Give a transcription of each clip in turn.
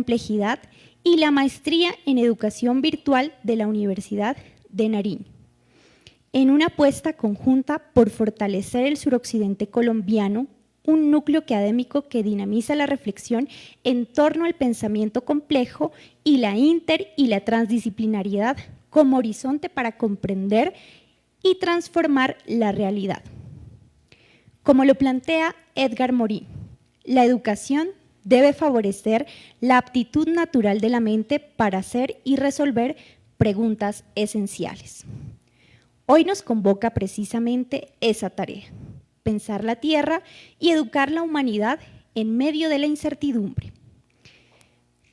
complejidad y la maestría en educación virtual de la Universidad de Nariño, en una apuesta conjunta por fortalecer el suroccidente colombiano, un núcleo académico que dinamiza la reflexión en torno al pensamiento complejo y la y la transdisciplinariedad como horizonte para comprender y transformar la realidad. Como lo plantea Edgar Morin, la educación debe favorecer la aptitud natural de la mente para hacer y resolver preguntas esenciales. Hoy nos convoca precisamente esa tarea, pensar la tierra y educar la humanidad en medio de la incertidumbre.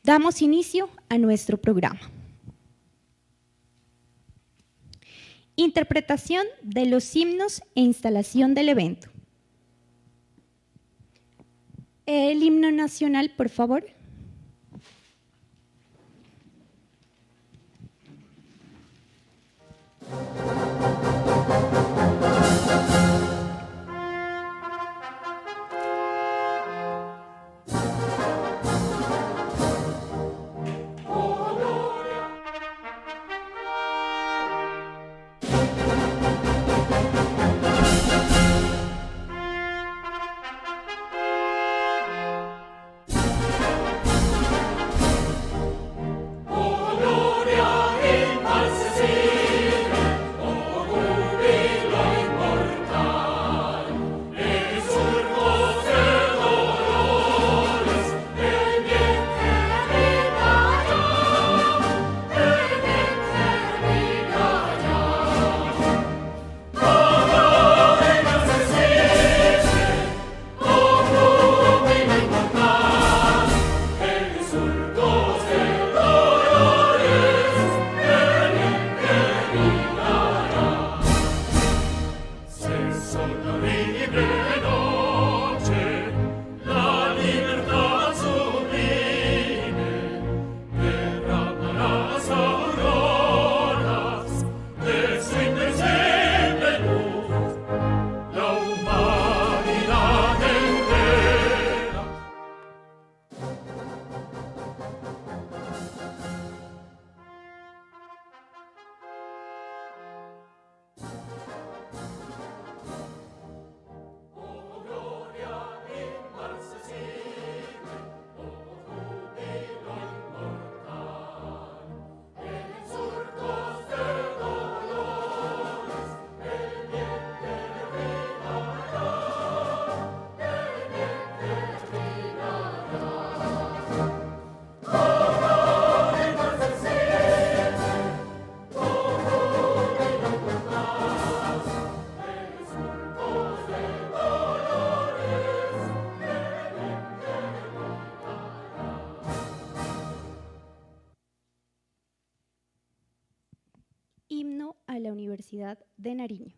Damos inicio a nuestro programa. Interpretación de los himnos e instalación del evento. El himno nacional, por favor. Himno a la Universidad de Nariño.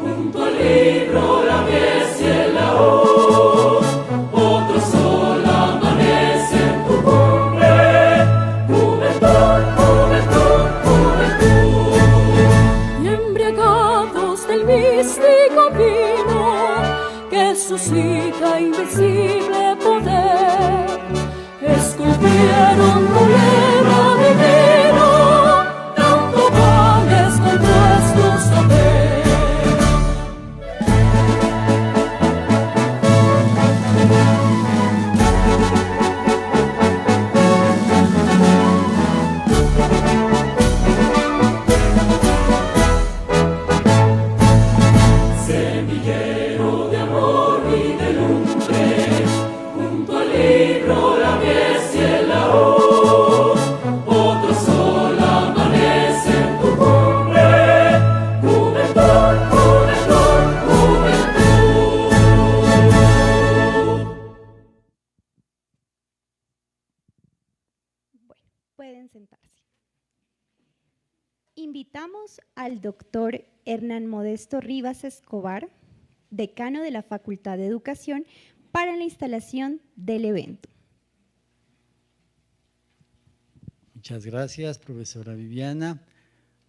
Junto al libro, la mies y el laúd, otros Pueden sentarse. Invitamos al doctor Hernán Modesto Rivas Escobar, decano de la Facultad de Educación, para la instalación del evento. Muchas gracias, profesora Viviana.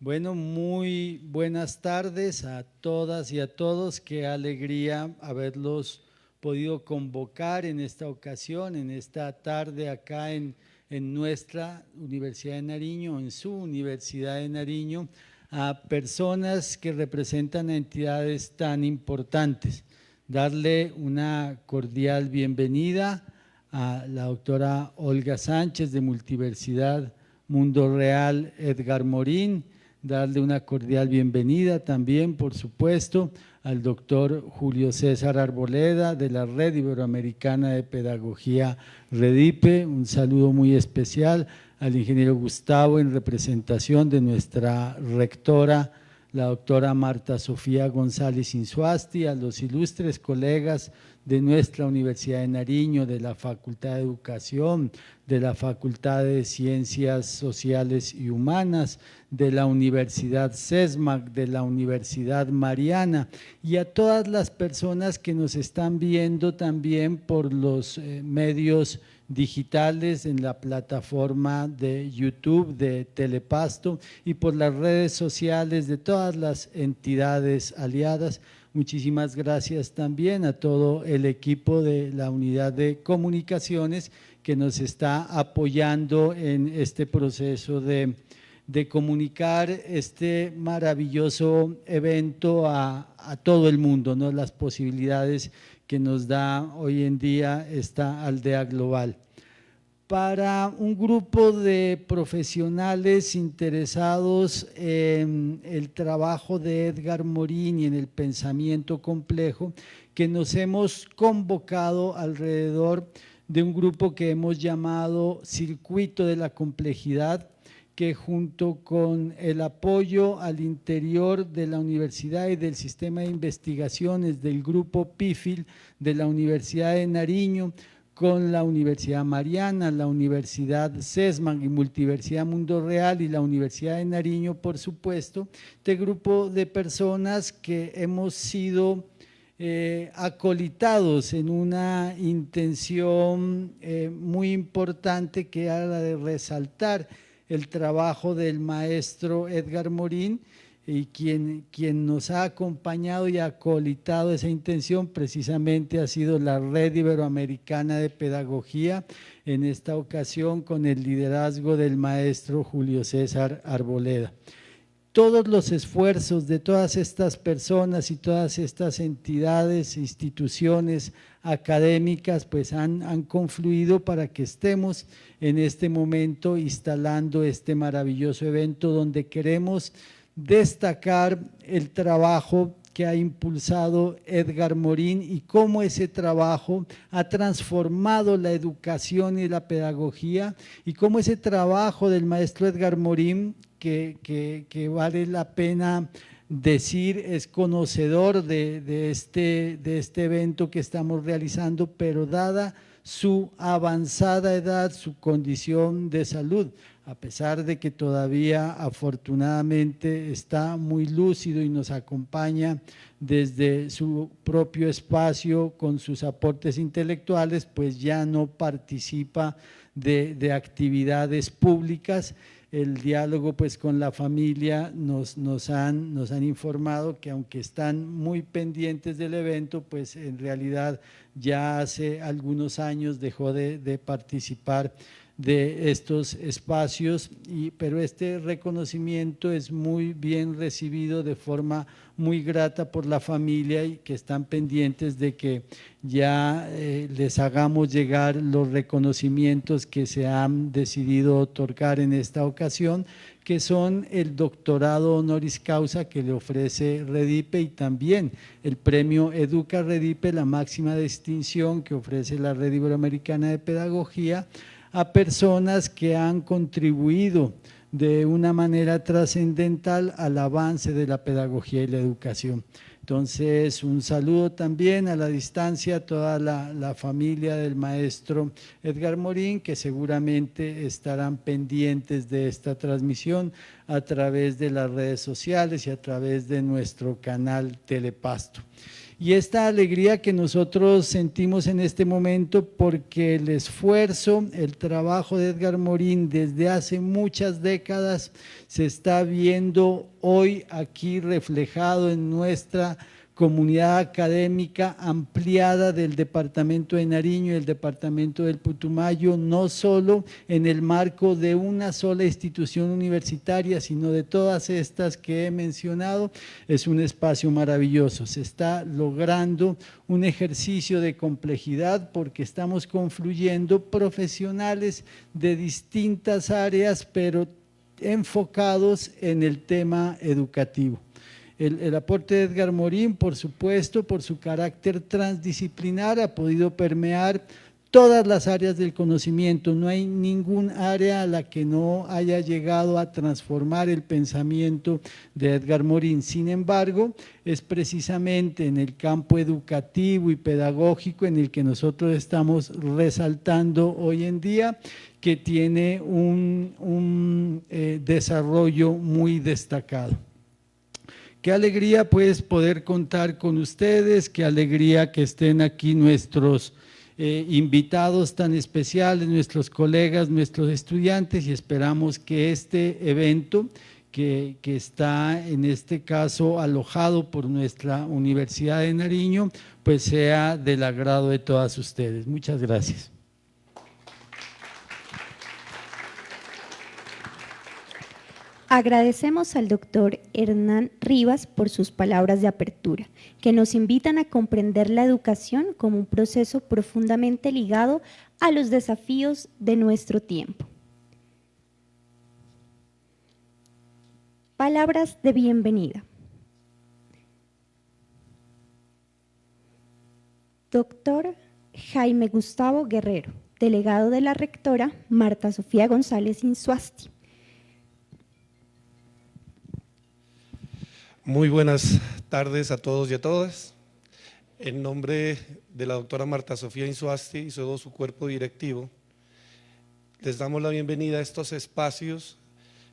Bueno, muy buenas tardes a todas y a todos. Qué alegría haberlos podido convocar en esta ocasión, en esta tarde acá en nuestra Universidad de Nariño, en su Universidad de Nariño, a personas que representan a entidades tan importantes. Darle una cordial bienvenida a la doctora Olga Sánchez de Multiversidad Mundo Real Edgar Morin, darle una cordial bienvenida también, por supuesto, al doctor Julio César Arboleda de la Red Iberoamericana de Pedagogía REDIPE, un saludo muy especial al ingeniero Gustavo en representación de nuestra rectora, la doctora Marta Sofía González Insuasti, a los ilustres colegas de nuestra Universidad de Nariño, de la Facultad de Educación, de la Facultad de Ciencias Sociales y Humanas, de la Universidad CESMAC, de la Universidad Mariana, y a todas las personas que nos están viendo también por los medios digitales en la plataforma de YouTube de Telepasto y por las redes sociales de todas las entidades aliadas. Muchísimas gracias también a todo el equipo de la Unidad de Comunicaciones que nos está apoyando en este proceso de comunicar este maravilloso evento a todo el mundo, ¿no? Las posibilidades que nos da hoy en día esta aldea global. Para un grupo de profesionales interesados en el trabajo de Edgar Morin y en el pensamiento complejo, que nos hemos convocado alrededor de un grupo que hemos llamado Circuito de la Complejidad, que junto con el apoyo al interior de la universidad y del sistema de investigaciones del grupo PIFIL de la Universidad de Nariño, con la Universidad Mariana, la Universidad CESMAC y Multiversidad Mundo Real y la Universidad de Nariño, por supuesto, este grupo de personas que hemos sido acolitados en una intención muy importante, que era la de resaltar el trabajo del maestro Edgar Morin, y quien nos ha acompañado y acolitado esa intención precisamente ha sido la Red Iberoamericana de Pedagogía, en esta ocasión con el liderazgo del maestro Julio César Arboleda. Todos los esfuerzos de todas estas personas y todas estas entidades, instituciones académicas, pues han confluido para que estemos en este momento instalando este maravilloso evento donde queremos destacar el trabajo que ha impulsado Edgar Morin y cómo ese trabajo ha transformado la educación y la pedagogía, y cómo ese trabajo del maestro Edgar Morin, que vale la pena decir es conocedor de este evento que estamos realizando, pero dada su avanzada edad, su condición de salud, a pesar de que todavía afortunadamente está muy lúcido y nos acompaña desde su propio espacio con sus aportes intelectuales, pues ya no participa de actividades públicas. El diálogo pues con la familia nos han informado que aunque están muy pendientes del evento, pues en realidad ya hace algunos años dejó de participar de estos espacios, pero este reconocimiento es muy bien recibido de forma muy grata por la familia, y que están pendientes de que ya les hagamos llegar los reconocimientos que se han decidido otorgar en esta ocasión, que son el doctorado honoris causa que le ofrece REDIPE y también el premio Educa REDIPE, la máxima distinción que ofrece la Red Iberoamericana de Pedagogía a personas que han contribuido de una manera trascendental al avance de la pedagogía y la educación. Entonces, un saludo también a la distancia a toda la familia del maestro Edgar Morín, que seguramente estarán pendientes de esta transmisión a través de las redes sociales y a través de nuestro canal Telepasto. Y esta alegría que nosotros sentimos en este momento porque el esfuerzo, el trabajo de Edgar Morín desde hace muchas décadas se está viendo hoy aquí reflejado en nuestra comunidad académica ampliada del departamento de Nariño y el departamento del Putumayo, no solo en el marco de una sola institución universitaria, sino de todas estas que he mencionado. Es un espacio maravilloso, se está logrando un ejercicio de complejidad porque estamos confluyendo profesionales de distintas áreas, pero enfocados en el tema educativo. El aporte de Edgar Morín, por supuesto, por su carácter transdisciplinar, ha podido permear todas las áreas del conocimiento. No hay ningún área a la que no haya llegado a transformar el pensamiento de Edgar Morín. Sin embargo, es precisamente en el campo educativo y pedagógico en el que nosotros estamos resaltando hoy en día, que tiene un desarrollo muy destacado. Qué alegría pues poder contar con ustedes, qué alegría que estén aquí nuestros invitados tan especiales, nuestros colegas, nuestros estudiantes, y esperamos que este evento que está en este caso alojado por nuestra Universidad de Nariño, pues sea del agrado de todas ustedes. Muchas gracias. Agradecemos al doctor Hernán Rivas por sus palabras de apertura, que nos invitan a comprender la educación como un proceso profundamente ligado a los desafíos de nuestro tiempo. Palabras de bienvenida. Doctor Jaime Gustavo Guerrero, delegado de la rectora Marta Sofía González Insuasti. Muy buenas tardes a todos y a todas. En nombre de la doctora Marta Sofía Insuasti y todo su cuerpo directivo, les damos la bienvenida a estos espacios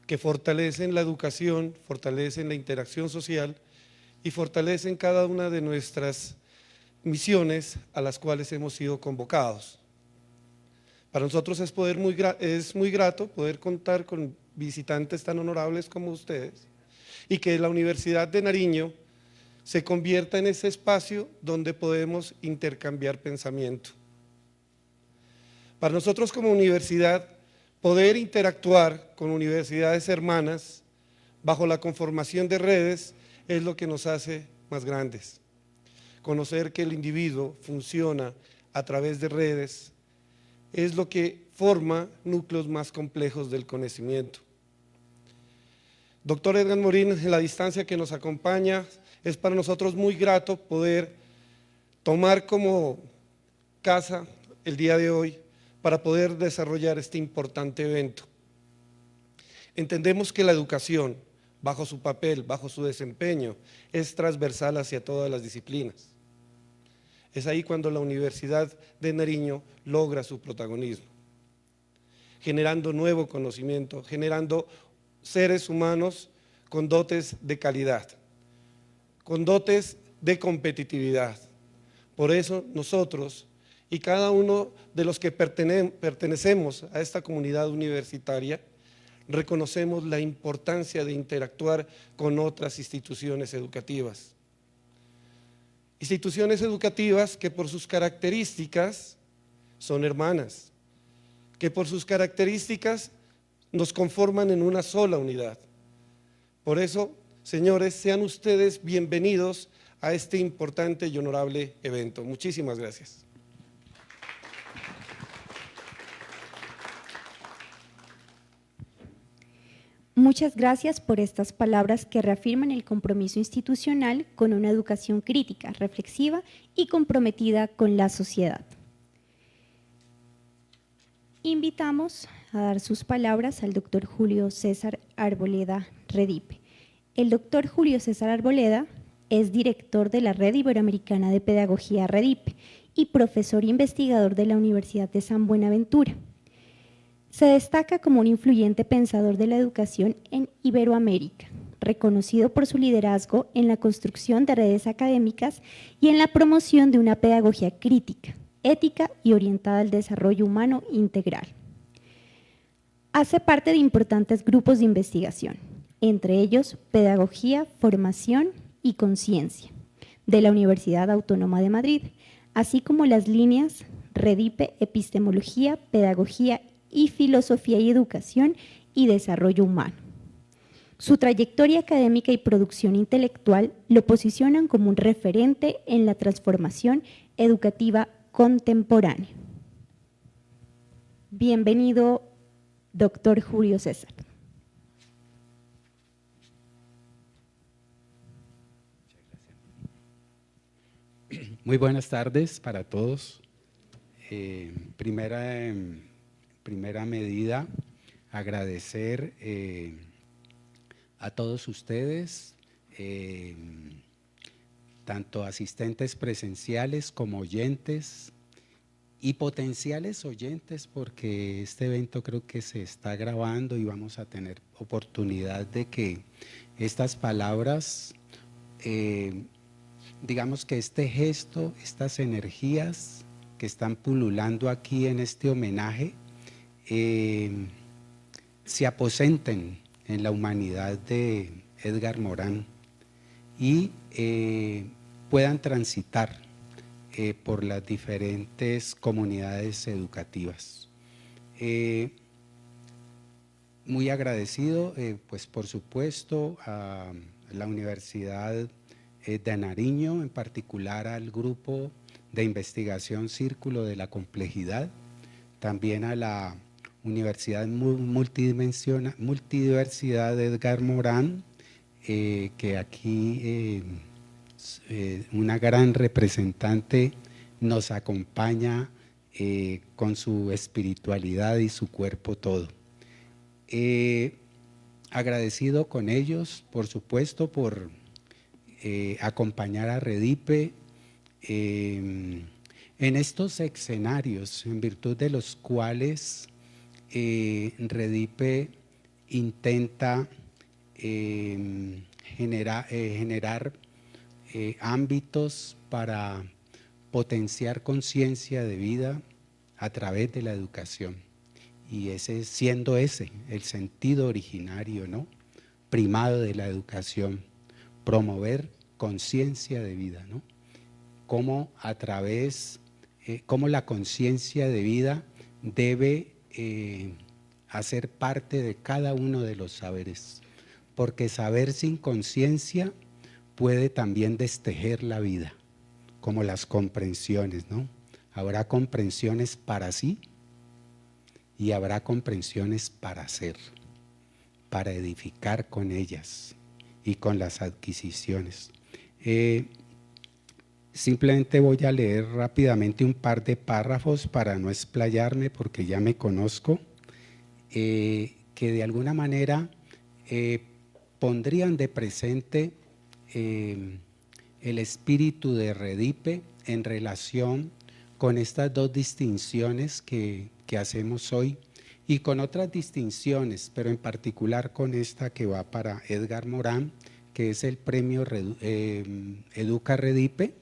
que fortalecen la educación, fortalecen la interacción social y fortalecen cada una de nuestras misiones a las cuales hemos sido convocados. Para nosotros es muy grato poder contar con visitantes tan honorables como ustedes, y que la Universidad de Nariño se convierta en ese espacio donde podemos intercambiar pensamiento. Para nosotros como universidad, poder interactuar con universidades hermanas bajo la conformación de redes es lo que nos hace más grandes. Conocer que el individuo funciona a través de redes es lo que forma núcleos más complejos del conocimiento. Doctor Edgar Morín, en la distancia que nos acompaña, es para nosotros muy grato poder tomar como casa el día de hoy para poder desarrollar este importante evento. Entendemos que la educación, bajo su papel, bajo su desempeño, es transversal hacia todas las disciplinas. Es ahí cuando la Universidad de Nariño logra su protagonismo, generando nuevo conocimiento, generando seres humanos con dotes de calidad, con dotes de competitividad. Por eso nosotros y cada uno de los que pertenecemos a esta comunidad universitaria reconocemos la importancia de interactuar con otras instituciones educativas. Instituciones educativas que por sus características son hermanas, que por sus características nos conforman en una sola unidad. Por eso, señores, sean ustedes bienvenidos a este importante y honorable evento. Muchísimas gracias. Muchas gracias por estas palabras que reafirman el compromiso institucional con una educación crítica, reflexiva y comprometida con la sociedad. Invitamos a dar sus palabras al doctor Julio César Arboleda Redipe. El doctor Julio César Arboleda Es director de la Red Iberoamericana de Pedagogía REDIPE y profesor investigador de la Universidad de San Buenaventura. Se destaca como un influyente pensador de la educación en Iberoamérica, reconocido por su liderazgo en la construcción de redes académicas y en la promoción de una pedagogía crítica, ética y orientada al desarrollo humano integral. Hace parte de importantes grupos de investigación, entre ellos Pedagogía, Formación y Conciencia, de la Universidad Autónoma de Madrid, así como las líneas REDIPE, Epistemología, Pedagogía y Filosofía y Educación y Desarrollo Humano. Su trayectoria académica y producción intelectual lo posicionan como un referente en la transformación educativa contemporánea. Bienvenido, doctor Julio César. Muy buenas tardes para todos. Primera medida, agradecer a todos ustedes, tanto asistentes presenciales como oyentes y potenciales oyentes, porque este evento creo que se está grabando y vamos a tener oportunidad de que estas palabras, digamos que este gesto, estas energías que están pululando aquí en este homenaje, se aposenten en la humanidad de Edgar Morán y puedan transitar por las diferentes comunidades educativas. Muy agradecido, pues por supuesto, a la Universidad de Nariño, en particular al grupo de investigación Círculo de la Complejidad, también a la Universidad Multidiversidad de Edgar Morán, que aquí una gran representante nos acompaña con su espiritualidad y su cuerpo todo. Agradecido con ellos, por supuesto, por acompañar a REDIPE en estos escenarios, en virtud de los cuales REDIPE intenta generar ámbitos para potenciar conciencia de vida a través de la educación. Y siendo ese el sentido originario, ¿no?, primado de la educación, promover conciencia de vida, ¿no? Cómo la conciencia de vida debe hacer parte de cada uno de los saberes, porque saber sin conciencia puede también destejer la vida, como las comprensiones, ¿no? Habrá comprensiones para sí y habrá comprensiones para hacer, para edificar con ellas y con las adquisiciones. Simplemente voy a leer rápidamente un par de párrafos para no explayarme, porque ya me conozco, que de alguna manera pondrían de presente el espíritu de REDIPE en relación con estas dos distinciones que hacemos hoy y con otras distinciones, pero en particular con esta que va para Edgar Morán, que es el premio Educa REDIPE,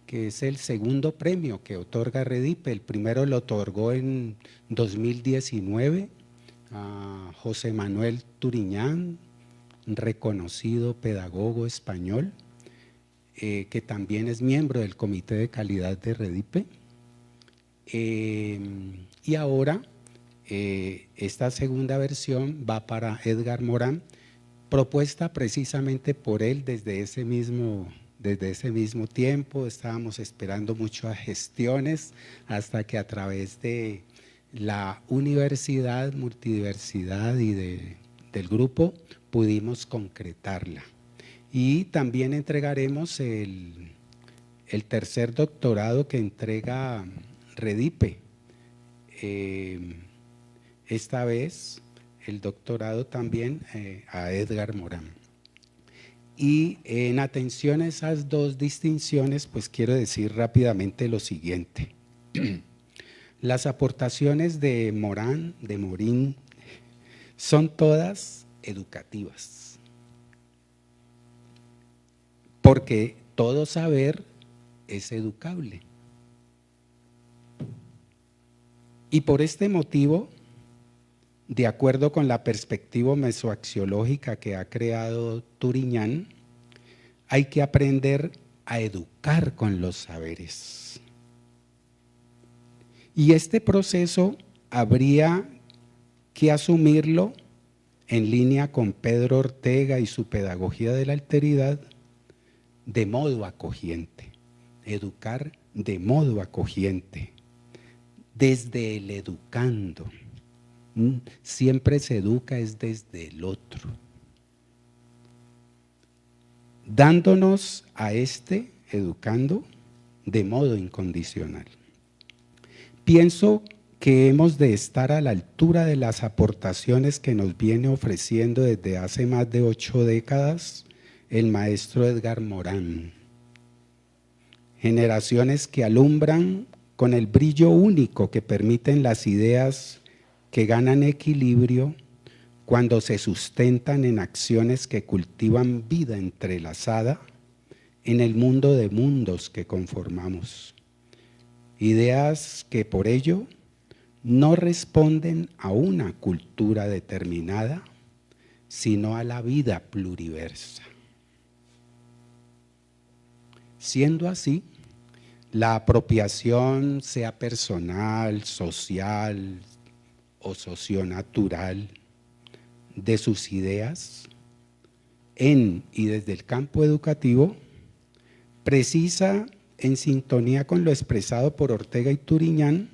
que es el segundo premio que otorga REDIPE. El primero lo otorgó en 2019 a José Manuel Turiñán, un reconocido pedagogo español, que también es miembro del Comité de Calidad de REDIPE. Y ahora esta segunda versión va para Edgar Morán, propuesta precisamente por él desde ese mismo tiempo. Estábamos esperando muchas gestiones hasta que a través de la Universidad Multidiversidad y del grupo pudimos concretarla. Y también entregaremos el tercer doctorado que entrega REDIPE. Esta vez el doctorado también a Edgar Morán. Y en atención a esas dos distinciones, pues quiero decir rápidamente lo siguiente. Las aportaciones de Morín, son todas educativas, porque todo saber es educable. Y por este motivo, de acuerdo con la perspectiva mesoaxiológica que ha creado Turiñán, hay que aprender a educar con los saberes. Y este proceso habría que asumirlo en línea con Pedro Ortega y su pedagogía de la alteridad, de modo acogiente, educar de modo acogiente, desde el educando. Siempre se educa es desde el otro, dándonos a este educando de modo incondicional. Pienso que hemos de estar a la altura de las aportaciones que nos viene ofreciendo desde hace más de 8 décadas el maestro Edgar Morán. Generaciones que alumbran con el brillo único que permiten las ideas que ganan equilibrio cuando se sustentan en acciones que cultivan vida entrelazada en el mundo de mundos que conformamos. Ideas que por ello no responden a una cultura determinada, sino a la vida pluriversa. Siendo así, la apropiación, sea personal, social o socionatural, de sus ideas en y desde el campo educativo, precisa, en sintonía con lo expresado por Ortega y Turiñán,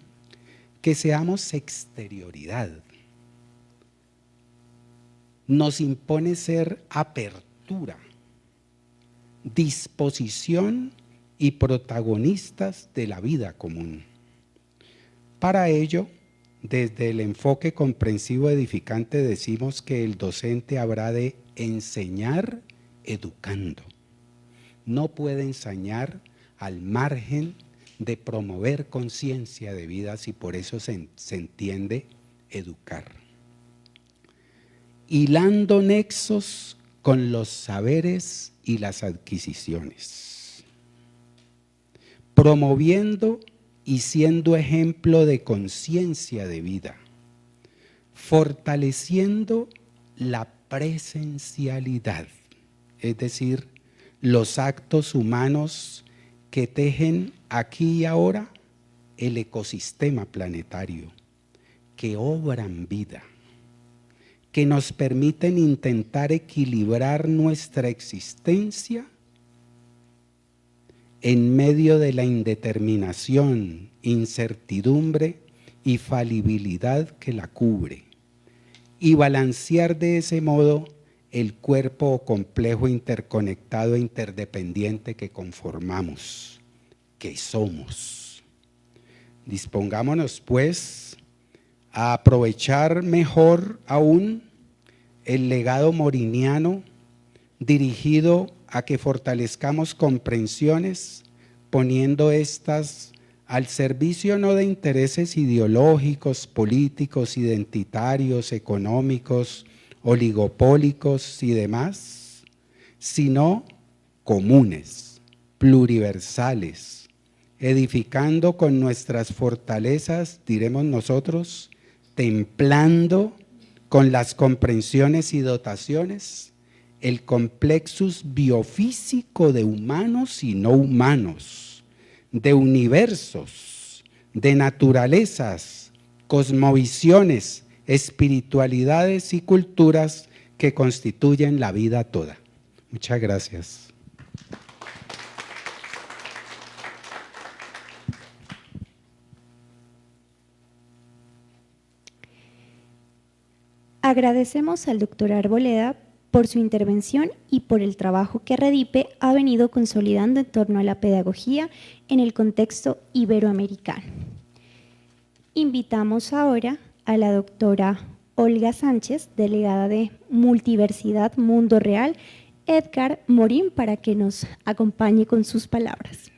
que seamos exterioridad. Nos impone ser apertura, disposición y protagonistas de la vida común. Para ello, desde el enfoque comprensivo edificante decimos que el docente habrá de enseñar educando. No puede enseñar al margen de promover conciencia de vidas y por eso se entiende educar. Hilando nexos con los saberes y las adquisiciones, promoviendo y siendo ejemplo de conciencia de vida, fortaleciendo la presencialidad, es decir, los actos humanos que tejen aquí y ahora el ecosistema planetario, que obran vida, que nos permiten intentar equilibrar nuestra existencia en medio de la indeterminación, incertidumbre y falibilidad que la cubre, y balancear de ese modo el cuerpo complejo, interconectado e interdependiente que conformamos, que somos. Dispongámonos, pues, a aprovechar mejor aún el legado moriniano dirigido a que fortalezcamos comprensiones, poniendo estas al servicio no de intereses ideológicos, políticos, identitarios, económicos, oligopólicos y demás, sino comunes, pluriversales, edificando con nuestras fortalezas, diremos nosotros, templando con las comprensiones y dotaciones el complexus biofísico de humanos y no humanos, de universos, de naturalezas, cosmovisiones, espiritualidades y culturas que constituyen la vida toda. Muchas gracias. Agradecemos al doctor Arboleda por su intervención y por el trabajo que Redipe ha venido consolidando en torno a la pedagogía en el contexto iberoamericano. Invitamos ahora a la doctora Olga Sánchez, delegada de Multiversidad Mundo Real Edgar Morin para que nos acompañe con sus palabras.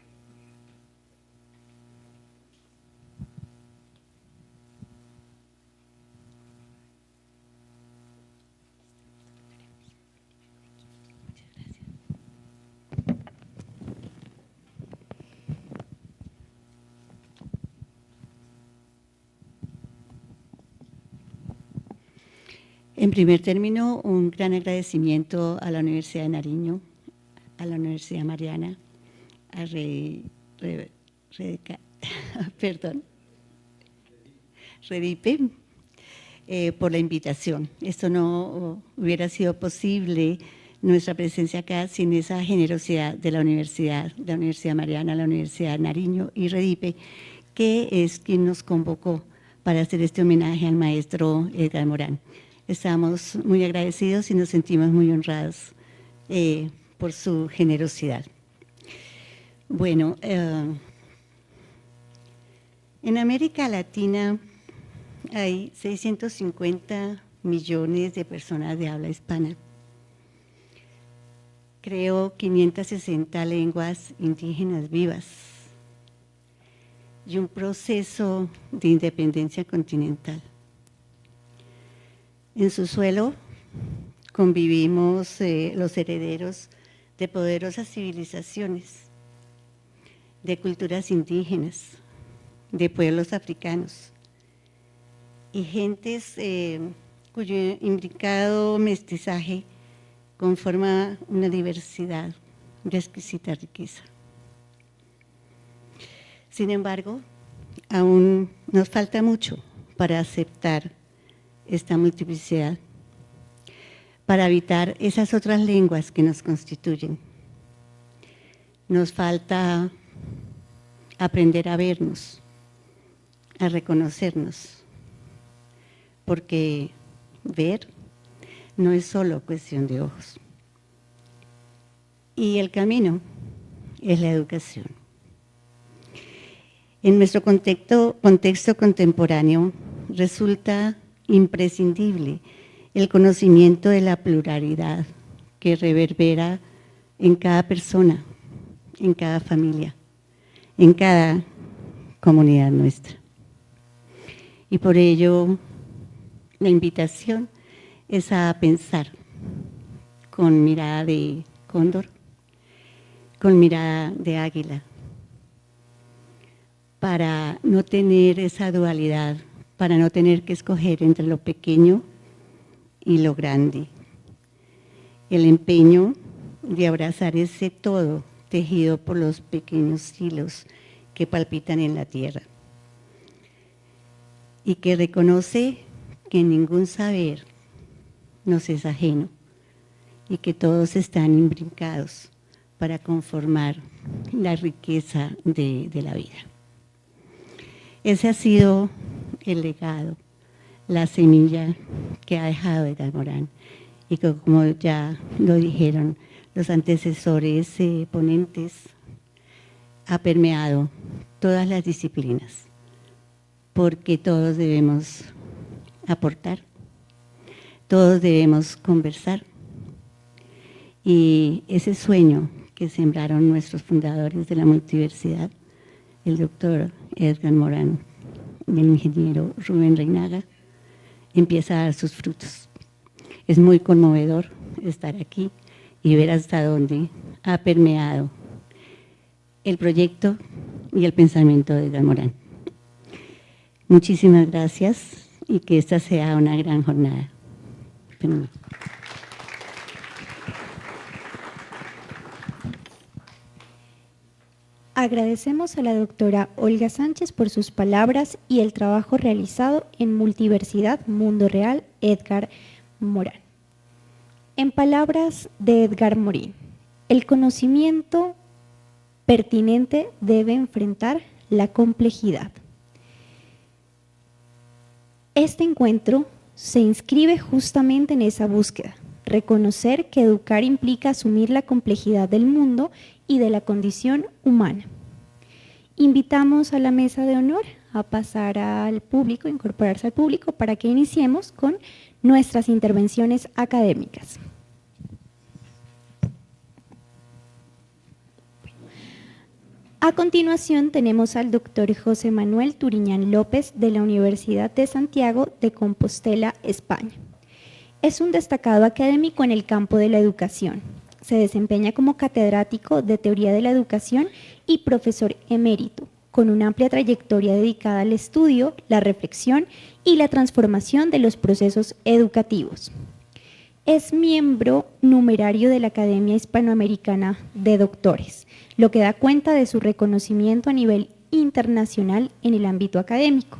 En primer término, un gran agradecimiento a la Universidad de Nariño, a la Universidad Mariana, a Redipe, por la invitación. Esto no hubiera sido posible, nuestra presencia acá, sin esa generosidad de la Universidad Mariana, la Universidad de Nariño y Redipe, que es quien nos convocó para hacer este homenaje al maestro Edgar Morán. Estamos muy agradecidos y nos sentimos muy honrados por su generosidad. Bueno, en América Latina hay 650 millones de personas de habla hispana. Creo 560 lenguas indígenas vivas y un proceso de independencia continental. En su suelo convivimos los herederos de poderosas civilizaciones, de culturas indígenas, de pueblos africanos y gentes cuyo imbricado mestizaje conforma una diversidad de exquisita riqueza. Sin embargo, aún nos falta mucho para aceptar esta multiplicidad, para habitar esas otras lenguas que nos constituyen. Nos falta aprender a vernos, a reconocernos, porque ver no es solo cuestión de ojos. Y el camino es la educación. En nuestro contexto contemporáneo resulta imprescindible el conocimiento de la pluralidad que reverbera en cada persona, en cada familia, en cada comunidad nuestra. Y por ello, la invitación es a pensar con mirada de cóndor, con mirada de águila, para no tener esa dualidad, para no tener que escoger entre lo pequeño y lo grande. El empeño de abrazar ese todo tejido por los pequeños hilos que palpitan en la tierra y que reconoce que ningún saber nos es ajeno y que todos están imbricados para conformar la riqueza de la vida. Ese ha sido el legado, la semilla que ha dejado Edgar Morán y que, como ya lo dijeron los antecesores ponentes, ha permeado todas las disciplinas, porque todos debemos aportar, todos debemos conversar, y ese sueño que sembraron nuestros fundadores de la multiversidad, el doctor Edgar Morán y el ingeniero Rubén Reinaga, empieza a dar sus frutos. Es muy conmovedor estar aquí y ver hasta dónde ha permeado el proyecto y el pensamiento de Edgar Morán. Muchísimas gracias y que esta sea una gran jornada. Agradecemos a la doctora Olga Sánchez por sus palabras y el trabajo realizado en Multiversidad Mundo Real Edgar Morán. En palabras de Edgar Morin, el conocimiento pertinente debe enfrentar la complejidad. Este encuentro se inscribe justamente en esa búsqueda, reconocer que educar implica asumir la complejidad del mundo y de la condición humana. Invitamos a la mesa de honor a pasar al público, incorporarse al público para que iniciemos con nuestras intervenciones académicas. A continuación tenemos al doctor José Manuel Turiñán López de la Universidad de Santiago de Compostela, España. Es un destacado académico en el campo de la educación. Se desempeña como catedrático de Teoría de la Educación y profesor emérito, con una amplia trayectoria dedicada al estudio, la reflexión y la transformación de los procesos educativos. Es miembro numerario de la Academia Hispanoamericana de Doctores, lo que da cuenta de su reconocimiento a nivel internacional en el ámbito académico.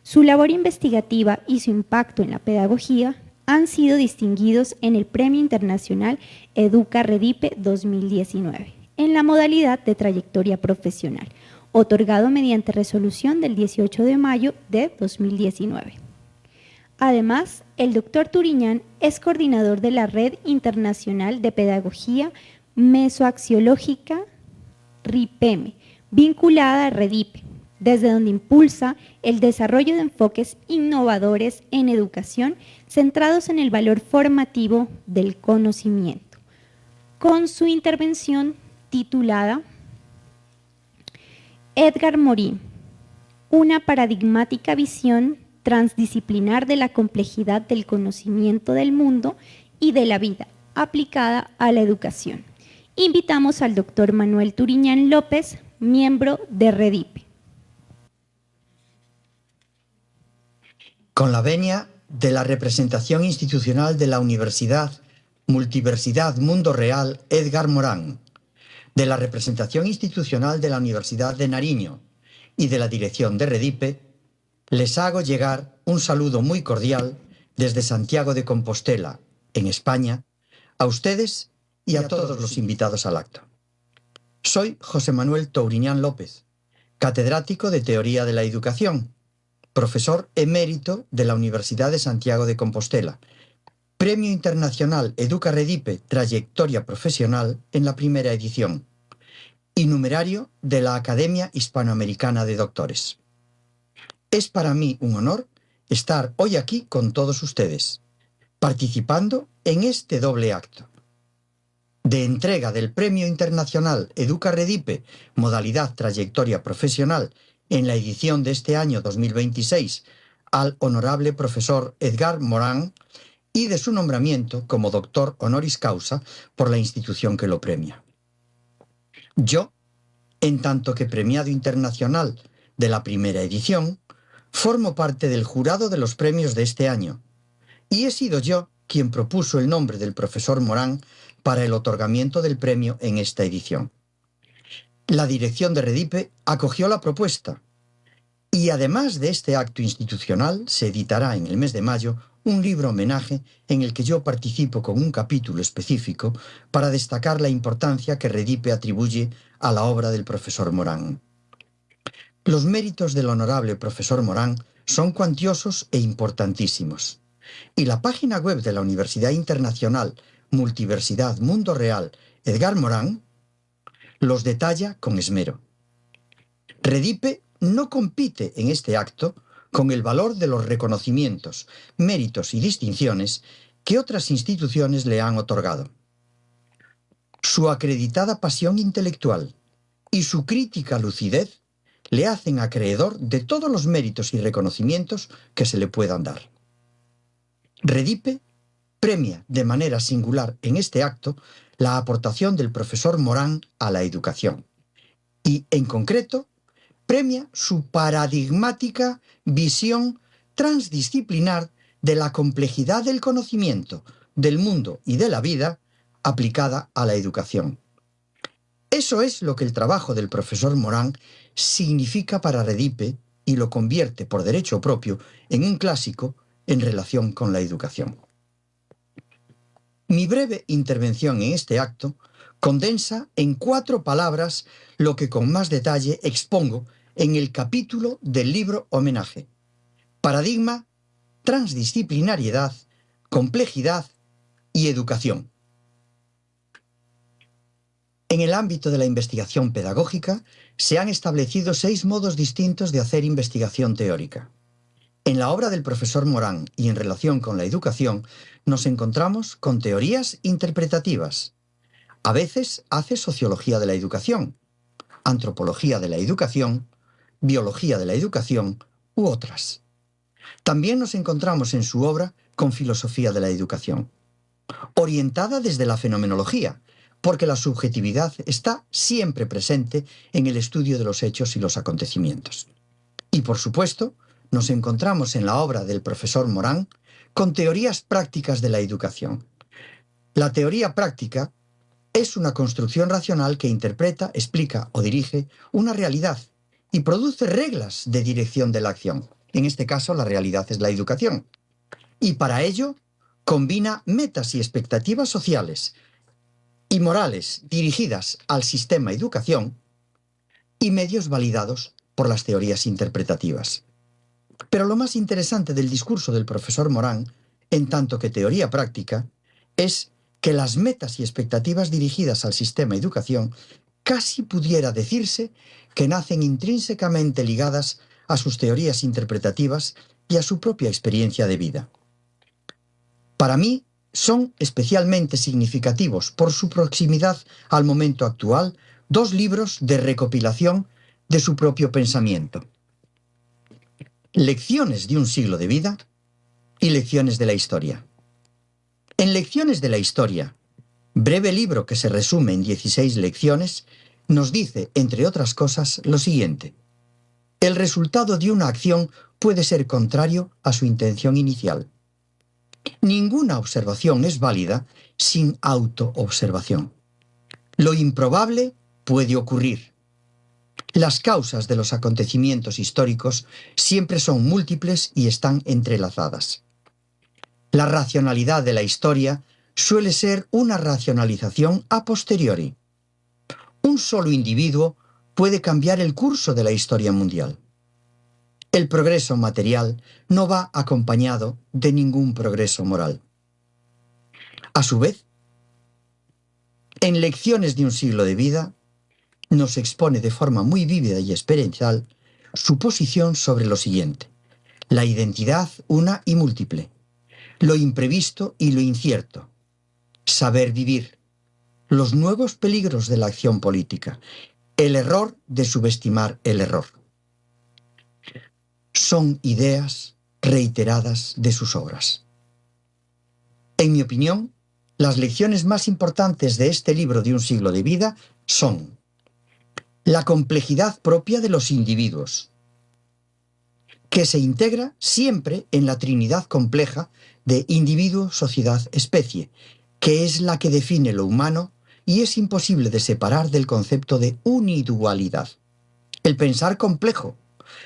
Su labor investigativa y su impacto en la pedagogía han sido distinguidos en el Premio Internacional Educa Redipe 2019, en la modalidad de trayectoria profesional, otorgado mediante resolución del 18 de mayo de 2019. Además, el doctor Turiñán es coordinador de la Red Internacional de Pedagogía Mesoaxiológica RIPEME, vinculada a Redipe, desde donde impulsa el desarrollo de enfoques innovadores en educación centrados en el valor formativo del conocimiento. Con su intervención titulada Edgar Morin, una paradigmática visión transdisciplinar de la complejidad del conocimiento del mundo y de la vida aplicada a la educación. Invitamos al doctor Manuel Turiñán López, miembro de Redipe. Con la venia de la representación institucional de la Universidad Multiversidad Mundo Real Edgar Morán, de la representación institucional de la Universidad de Nariño y de la dirección de Redipe, les hago llegar un saludo muy cordial desde Santiago de Compostela, en España, a ustedes y a todos los invitados al acto. Soy José Manuel Turiñán López, catedrático de Teoría de la Educación, profesor emérito de la Universidad de Santiago de Compostela, Premio Internacional Educa Redipe Trayectoria Profesional en la primera edición y numerario de la Academia Hispanoamericana de Doctores. Es para mí un honor estar hoy aquí con todos ustedes, participando en este doble acto de entrega del Premio Internacional Educa Redipe modalidad Trayectoria Profesional en la edición de este año 2026 al honorable profesor Edgar Morán y de su nombramiento como doctor honoris causa por la institución que lo premia. Yo, en tanto que premiado internacional de la primera edición, formo parte del jurado de los premios de este año y he sido yo quien propuso el nombre del profesor Morán para el otorgamiento del premio en esta edición. La dirección de Redipe acogió la propuesta y además de este acto institucional se editará en el mes de mayo un libro homenaje en el que yo participo con un capítulo específico para destacar la importancia que Redipe atribuye a la obra del profesor Morán. Los méritos del honorable profesor Morán son cuantiosos e importantísimos, y la página web de la Universidad Internacional Multiversidad Mundo Real Edgar Morán los detalla con esmero. Redipe no compite en este acto con el valor de los reconocimientos, méritos y distinciones que otras instituciones le han otorgado. Su acreditada pasión intelectual y su crítica lucidez le hacen acreedor de todos los méritos y reconocimientos que se le puedan dar. Redipe premia de manera singular en este acto la aportación del profesor Morán a la educación y, en concreto, premia su paradigmática visión transdisciplinar de la complejidad del conocimiento, del mundo y de la vida aplicada a la educación. Eso es lo que el trabajo del profesor Morán significa para Redipe y lo convierte por derecho propio en un clásico en relación con la educación. Mi breve intervención en este acto condensa en 4 palabras lo que con más detalle expongo en el capítulo del libro homenaje: paradigma, transdisciplinariedad, complejidad y educación. En el ámbito de la investigación pedagógica se han establecido 6 modos distintos de hacer investigación teórica. En la obra del profesor Morán y en relación con la educación nos encontramos con teorías interpretativas. A veces hace sociología de la educación, antropología de la educación, biología de la educación u otras. También nos encontramos en su obra con filosofía de la educación, orientada desde la fenomenología, porque la subjetividad está siempre presente en el estudio de los hechos y los acontecimientos. Y por supuesto, nos encontramos en la obra del profesor Morán con teorías prácticas de la educación. La teoría práctica es una construcción racional que interpreta, explica o dirige una realidad y produce reglas de dirección de la acción. En este caso, la realidad es la educación. Y para ello, combina metas y expectativas sociales y morales dirigidas al sistema educación y medios validados por las teorías interpretativas. Pero lo más interesante del discurso del profesor Morán, en tanto que teoría práctica, es que las metas y expectativas dirigidas al sistema educación casi pudiera decirse que nacen intrínsecamente ligadas a sus teorías interpretativas y a su propia experiencia de vida. Para mí, son especialmente significativos por su proximidad al momento actual dos libros de recopilación de su propio pensamiento: Lecciones de un siglo de vida y Lecciones de la historia. En Lecciones de la historia, breve libro que se resume en 16 lecciones, nos dice, entre otras cosas, lo siguiente: el resultado de una acción puede ser contrario a su intención inicial. Ninguna observación es válida sin autoobservación. Lo improbable puede ocurrir. Las causas de los acontecimientos históricos siempre son múltiples y están entrelazadas. La racionalidad de la historia suele ser una racionalización a posteriori. Un solo individuo puede cambiar el curso de la historia mundial. El progreso material no va acompañado de ningún progreso moral. A su vez, en Lecciones de un siglo de vida, nos expone de forma muy vívida y experiencial su posición sobre lo siguiente: la identidad una y múltiple, lo imprevisto y lo incierto, saber vivir, los nuevos peligros de la acción política, el error de subestimar el error. Son ideas reiteradas de sus obras. En mi opinión, las lecciones más importantes de este libro de un siglo de vida son la complejidad propia de los individuos, que se integra siempre en la trinidad compleja de individuo, sociedad, especie, que es la que define lo humano y es imposible de separar del concepto de unidualidad. El pensar complejo,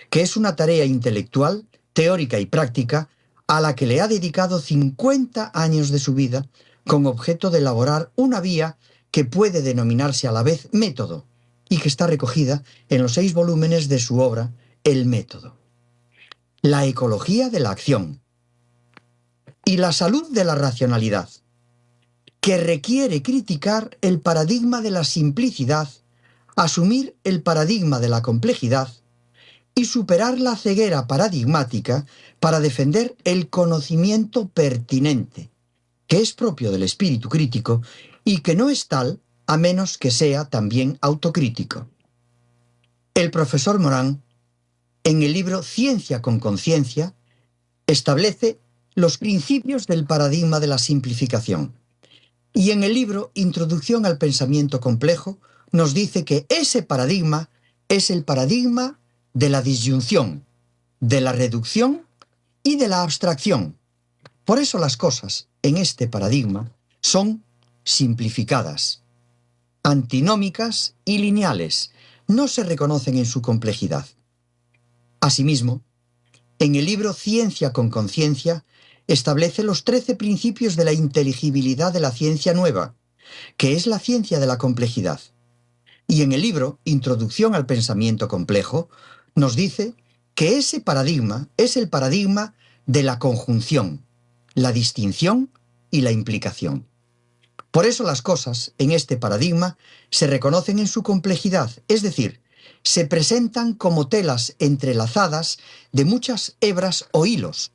que es una tarea intelectual, teórica y práctica a la que le ha dedicado 50 años de su vida con objeto de elaborar una vía que puede denominarse a la vez método y que está recogida en los 6 volúmenes de su obra El método. La ecología de la acción y la salud de la racionalidad, que requiere criticar el paradigma de la simplicidad, asumir el paradigma de la complejidad y superar la ceguera paradigmática para defender el conocimiento pertinente, que es propio del espíritu crítico y que no es tal a menos que sea también autocrítico. El profesor Morán, en el libro Ciencia con conciencia, establece los principios del paradigma de la simplificación. Y en el libro Introducción al pensamiento complejo nos dice que ese paradigma es el paradigma de la disyunción, de la reducción y de la abstracción. Por eso las cosas en este paradigma son simplificadas, antinómicas y lineales, no se reconocen en su complejidad. Asimismo, en el libro Ciencia con conciencia establece los 13 principios de la inteligibilidad de la ciencia nueva, que es la ciencia de la complejidad. Y en el libro Introducción al pensamiento complejo nos dice que ese paradigma es el paradigma de la conjunción, la distinción y la implicación. Por eso las cosas en este paradigma se reconocen en su complejidad, es decir, se presentan como telas entrelazadas de muchas hebras o hilos,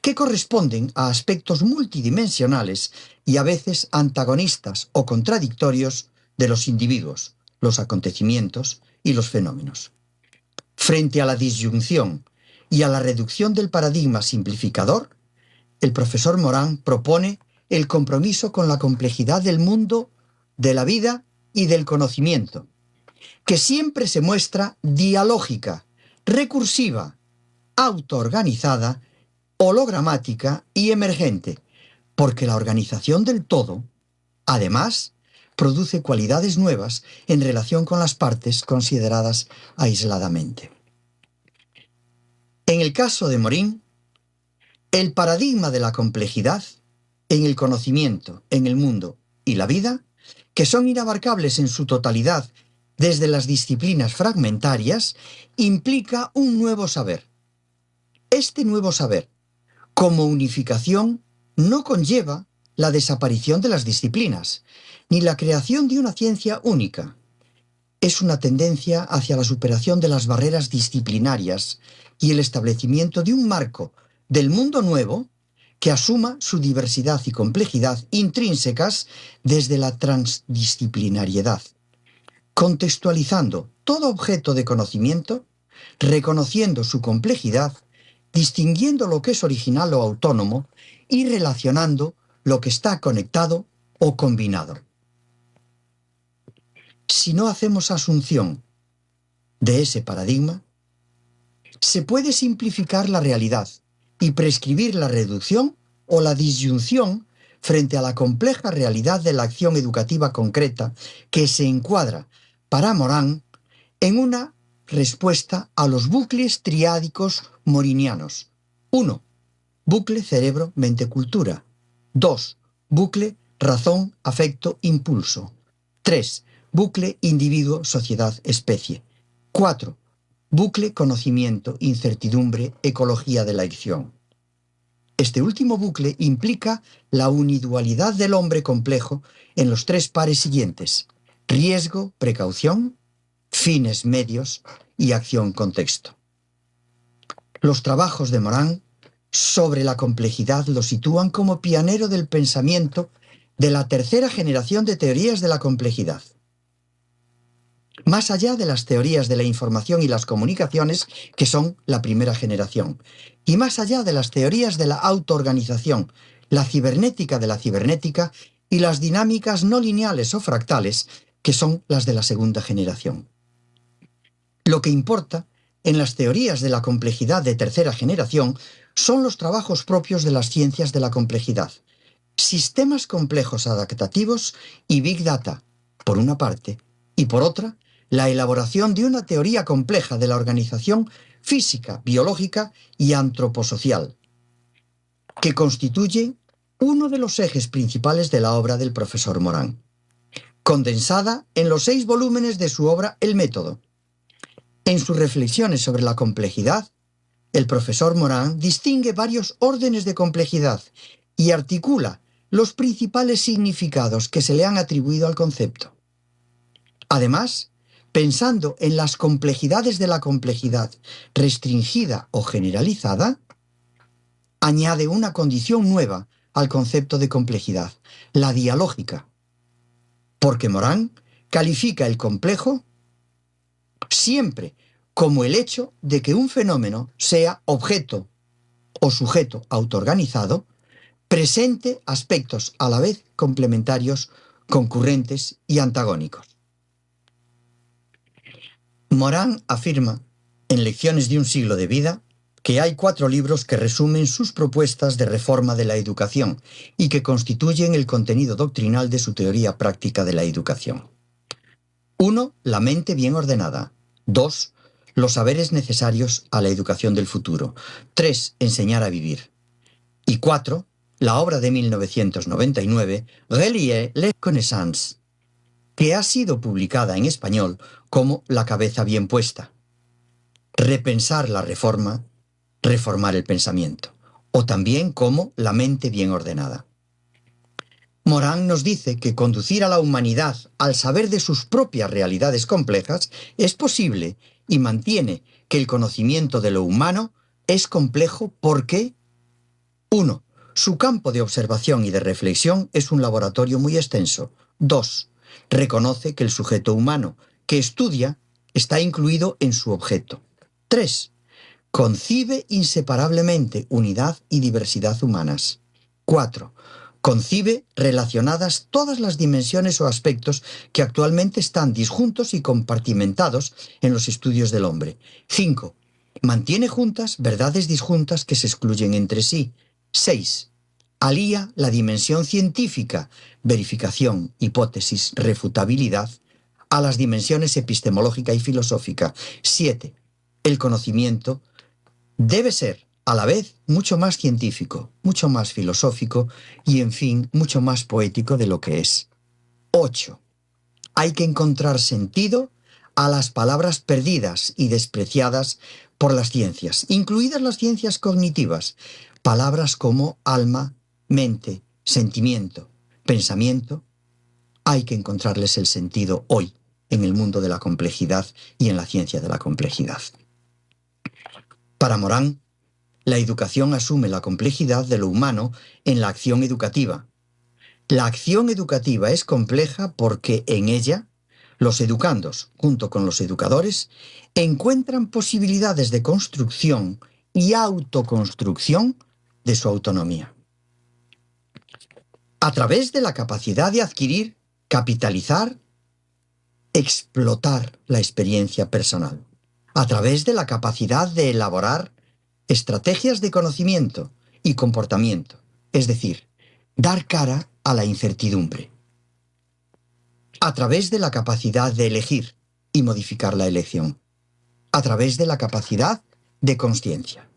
que corresponden a aspectos multidimensionales y a veces antagonistas o contradictorios de los individuos, los acontecimientos y los fenómenos. Frente a la disyunción y a la reducción del paradigma simplificador, el profesor Morán propone el compromiso con la complejidad del mundo, de la vida y del conocimiento, que siempre se muestra dialógica, recursiva, autoorganizada, hologramática y emergente, porque la organización del todo, además, produce cualidades nuevas en relación con las partes consideradas aisladamente. En el caso de Morin, el paradigma de la complejidad en el conocimiento, en el mundo y la vida, que son inabarcables en su totalidad desde las disciplinas fragmentarias, implica un nuevo saber. Este nuevo saber, como unificación, no conlleva la desaparición de las disciplinas, ni la creación de una ciencia única. Es una tendencia hacia la superación de las barreras disciplinarias y el establecimiento de un marco del mundo nuevo que asuma su diversidad y complejidad intrínsecas desde la transdisciplinariedad, contextualizando todo objeto de conocimiento, reconociendo su complejidad, distinguiendo lo que es original o autónomo y relacionando lo que está conectado o combinado. Si no hacemos asunción de ese paradigma, se puede simplificar la realidad y prescribir la reducción o la disyunción frente a la compleja realidad de la acción educativa concreta que se encuadra, para Morán, en una respuesta a los bucles triádicos morinianos. 1. Bucle cerebro-mente-cultura. 2. Bucle razón-afecto-impulso. 3. Bucle individuo-sociedad-especie. 4. Bucle conocimiento-incertidumbre-ecología de la acción. Este último bucle implica la unidualidad del hombre complejo en los 3 pares siguientes: riesgo, precaución, fines medios y acción-contexto. Los trabajos de Morán sobre la complejidad lo sitúan como pionero del pensamiento de la tercera generación de teorías de la complejidad. Más allá de las teorías de la información y las comunicaciones, que son la primera generación, y más allá de las teorías de la autoorganización, la cibernética de la cibernética y las dinámicas no lineales o fractales, que son las de la segunda generación. Lo que importa en las teorías de la complejidad de tercera generación son los trabajos propios de las ciencias de la complejidad, sistemas complejos adaptativos y Big Data, por una parte, y por otra, la elaboración de una teoría compleja de la organización física, biológica y antroposocial, que constituye uno de los ejes principales de la obra del profesor Morán, condensada en los 6 volúmenes de su obra El Método. En sus reflexiones sobre la complejidad, el profesor Morán distingue varios órdenes de complejidad y articula los principales significados que se le han atribuido al concepto. Además, pensando en las complejidades de la complejidad restringida o generalizada, añade una condición nueva al concepto de complejidad, la dialógica, porque Morán califica el complejo siempre como el hecho de que un fenómeno sea objeto o sujeto autoorganizado, presente aspectos a la vez complementarios, concurrentes y antagónicos. Morán afirma, en Lecciones de un siglo de vida, que hay 4 libros que resumen sus propuestas de reforma de la educación y que constituyen el contenido doctrinal de su teoría práctica de la educación. 1. La mente bien ordenada. 2. Los saberes necesarios a la educación del futuro. 3. Enseñar a vivir. Y 4. La obra de 1999, Relier les connaissances, que ha sido publicada en español como La cabeza bien puesta. Repensar la reforma, reformar el pensamiento, o también como La mente bien ordenada. Morán nos dice que conducir a la humanidad al saber de sus propias realidades complejas es posible y mantiene que el conocimiento de lo humano es complejo porque 1. Su campo de observación y de reflexión es un laboratorio muy extenso. 2. Reconoce que el sujeto humano que estudia está incluido en su objeto. 3. Concibe inseparablemente unidad y diversidad humanas. 4. Concibe relacionadas todas las dimensiones o aspectos que actualmente están disjuntos y compartimentados en los estudios del hombre. 5. Mantiene juntas verdades disjuntas que se excluyen entre sí. 6. Alía la dimensión científica, verificación, hipótesis, refutabilidad, a las dimensiones epistemológica y filosófica. 7. El conocimiento debe ser, a la vez, mucho más científico, mucho más filosófico y, en fin, mucho más poético de lo que es. 8. Hay que encontrar sentido a las palabras perdidas y despreciadas por las ciencias, incluidas las ciencias cognitivas, palabras como alma, mente, sentimiento, pensamiento. Hay que encontrarles el sentido hoy, en el mundo de la complejidad y en la ciencia de la complejidad. Para Morán, la educación asume la complejidad de lo humano en la acción educativa. La acción educativa es compleja porque en ella los educandos, junto con los educadores, encuentran posibilidades de construcción y autoconstrucción de su autonomía. A través de la capacidad de adquirir, capitalizar, explotar la experiencia personal. A través de la capacidad de elaborar estrategias de conocimiento y comportamiento, es decir, dar cara a la incertidumbre. A través de la capacidad de elegir y modificar la elección. A través de la capacidad de consciencia.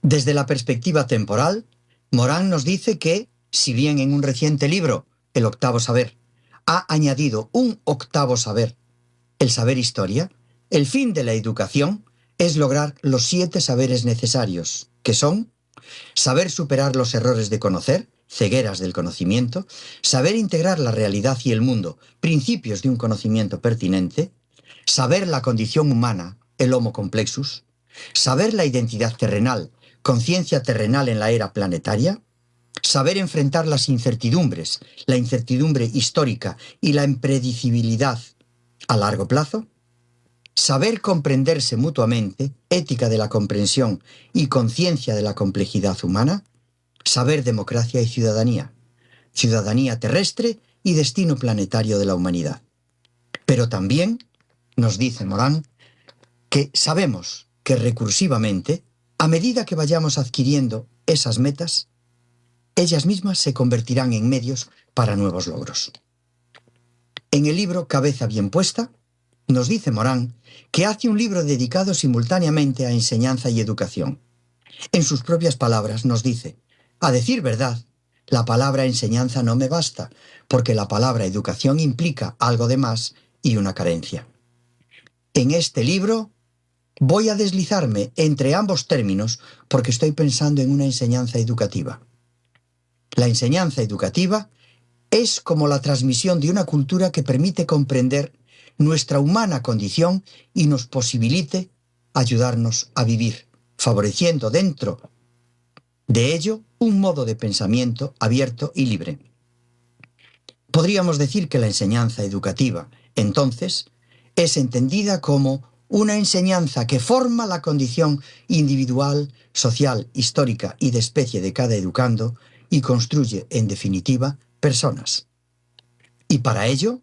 Desde la perspectiva temporal, Morán nos dice que, si bien en un reciente libro, El octavo saber, ha añadido un octavo saber, el saber historia, el fin de la educación es lograr los 7 saberes necesarios, que son saber superar los errores de conocer, cegueras del conocimiento, saber integrar la realidad y el mundo, principios de un conocimiento pertinente, saber la condición humana, el Homo complexus, saber la identidad terrenal, conciencia terrenal en la era planetaria, saber enfrentar las incertidumbres, la incertidumbre histórica y la impredecibilidad a largo plazo, saber comprenderse mutuamente, ética de la comprensión y conciencia de la complejidad humana, saber democracia y ciudadanía, ciudadanía terrestre y destino planetario de la humanidad. Pero también, nos dice Morán, que sabemos que recursivamente, a medida que vayamos adquiriendo esas metas, ellas mismas se convertirán en medios para nuevos logros. En el libro Cabeza bien puesta, nos dice Morán que hace un libro dedicado simultáneamente a enseñanza y educación. En sus propias palabras nos dice, a decir verdad, la palabra enseñanza no me basta, porque la palabra educación implica algo de más y una carencia. En este libro voy a deslizarme entre ambos términos porque estoy pensando en una enseñanza educativa. La enseñanza educativa es como la transmisión de una cultura que permite comprender nuestra humana condición y nos posibilite ayudarnos a vivir, favoreciendo dentro de ello un modo de pensamiento abierto y libre. Podríamos decir que la enseñanza educativa, entonces, es entendida como una enseñanza que forma la condición individual, social, histórica y de especie de cada educando y construye, en definitiva, personas. Y para ello,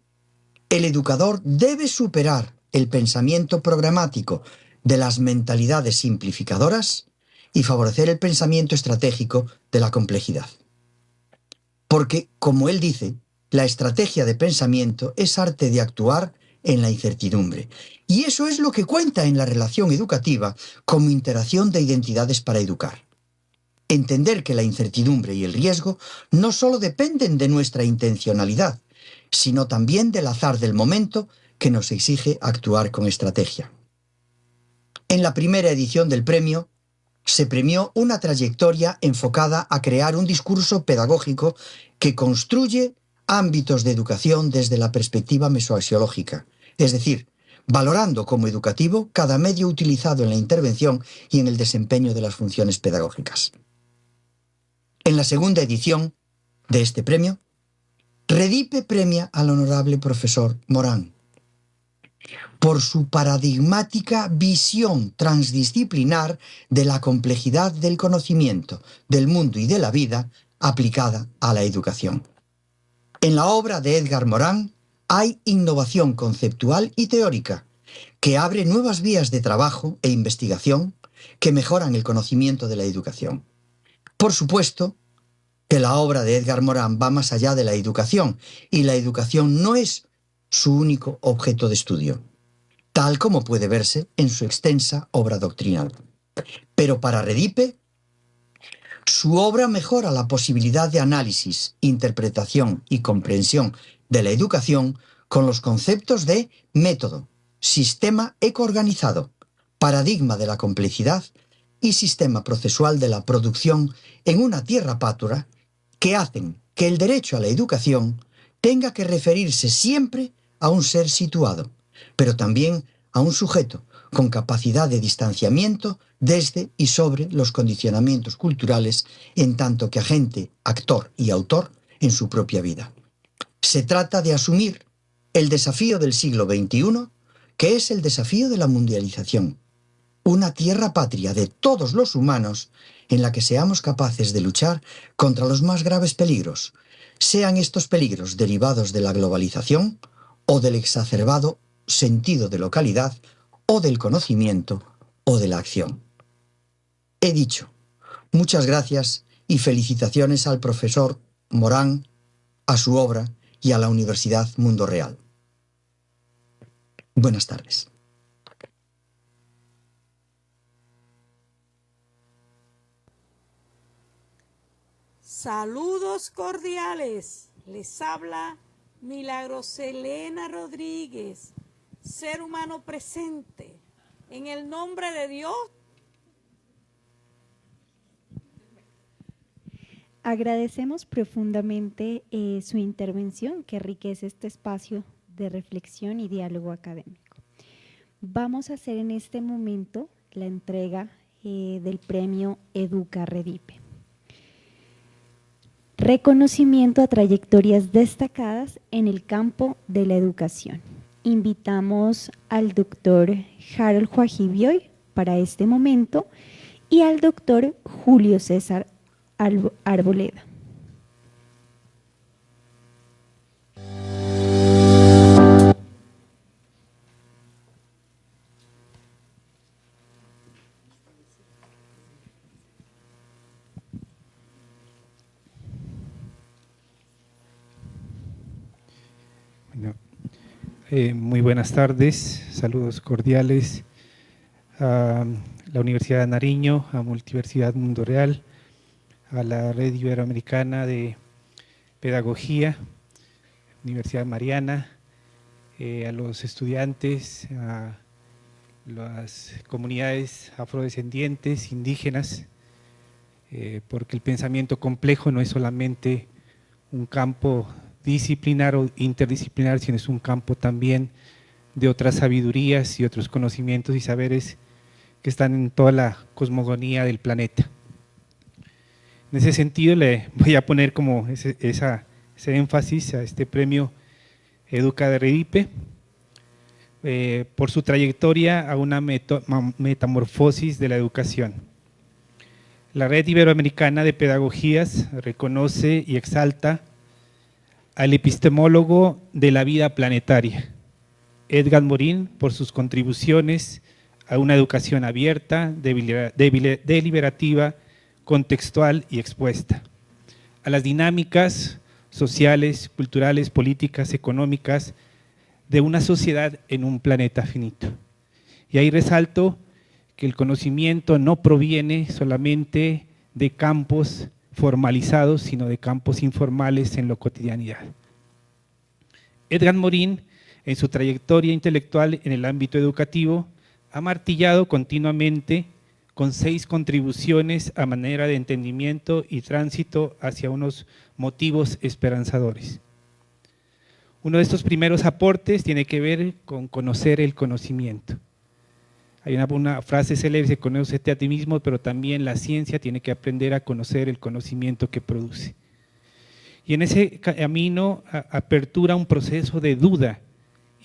el educador debe superar el pensamiento programático de las mentalidades simplificadoras y favorecer el pensamiento estratégico de la complejidad. Porque, como él dice, la estrategia de pensamiento es arte de actuar en la incertidumbre. Y eso es lo que cuenta en la relación educativa como interacción de identidades para educar. Entender que la incertidumbre y el riesgo no solo dependen de nuestra intencionalidad, sino también del azar del momento que nos exige actuar con estrategia. En la primera edición del premio, se premió una trayectoria enfocada a crear un discurso pedagógico que construye ámbitos de educación desde la perspectiva mesoaxiológica, es decir, valorando como educativo cada medio utilizado en la intervención y en el desempeño de las funciones pedagógicas. En la segunda edición de este premio, Redipe premia al honorable profesor Morán por su paradigmática visión transdisciplinar de la complejidad del conocimiento, del mundo y de la vida aplicada a la educación. En la obra de Edgar Morán hay innovación conceptual y teórica que abre nuevas vías de trabajo e investigación que mejoran el conocimiento de la educación. Por supuesto que la obra de Edgar Morán va más allá de la educación y la educación no es su único objeto de estudio, tal como puede verse en su extensa obra doctrinal. Pero para Redipe, su obra mejora la posibilidad de análisis, interpretación y comprensión de la educación con los conceptos de método, sistema ecoorganizado, paradigma de la complejidad y sistema procesual de la producción en una tierra pátria que hacen que el derecho a la educación tenga que referirse siempre a un ser situado, pero también a un sujeto con capacidad de distanciamiento desde y sobre los condicionamientos culturales en tanto que agente, actor y autor en su propia vida. Se trata de asumir el desafío del siglo XXI, que es el desafío de la mundialización, una tierra patria de todos los humanos en la que seamos capaces de luchar contra los más graves peligros, sean estos peligros derivados de la globalización o del exacerbado sentido de localidad o del conocimiento o de la acción. He dicho, muchas gracias y felicitaciones al profesor Morán, a su obra y a la Universidad Mundo Real. Buenas tardes. Saludos cordiales, les habla Milagroselena Rodríguez, ser humano presente, en el nombre de Dios. Agradecemos profundamente su intervención que enriquece este espacio de reflexión y diálogo académico. Vamos a hacer en este momento la entrega del premio Educa Redipe. Reconocimiento a trayectorias destacadas en el campo de la educación. Invitamos al doctor Harold Juajibioy para este momento y al doctor Julio César Arboleda. Muy buenas tardes, saludos cordiales a la Universidad de Nariño, a Multiversidad Mundo Real, a la Red Iberoamericana de Pedagogía, Universidad Mariana, a los estudiantes, a las comunidades afrodescendientes, indígenas, porque el pensamiento complejo no es solamente un campo disciplinar o interdisciplinar, sino es un campo también de otras sabidurías y otros conocimientos y saberes que están en toda la cosmogonía del planeta. En ese sentido le voy a poner como ese énfasis a este premio Educa de Redipe por su trayectoria a una metamorfosis de la educación. La Red Iberoamericana de Pedagogías reconoce y exalta al epistemólogo de la vida planetaria, Edgar Morin, por sus contribuciones a una educación abierta, deliberativa, contextual y expuesta, a las dinámicas sociales, culturales, políticas, económicas de una sociedad en un planeta finito. Y ahí resalto que el conocimiento no proviene solamente de campos formalizados, sino de campos informales en la cotidianidad. Edgar Morin, en su trayectoria intelectual en el ámbito educativo, ha martillado continuamente con 6 contribuciones a manera de entendimiento y tránsito hacia unos motivos esperanzadores. Uno de estos primeros aportes tiene que ver con conocer el conocimiento. Hay una frase célebre, conócete a ti mismo, pero también la ciencia tiene que aprender a conocer el conocimiento que produce. Y en ese camino apertura un proceso de duda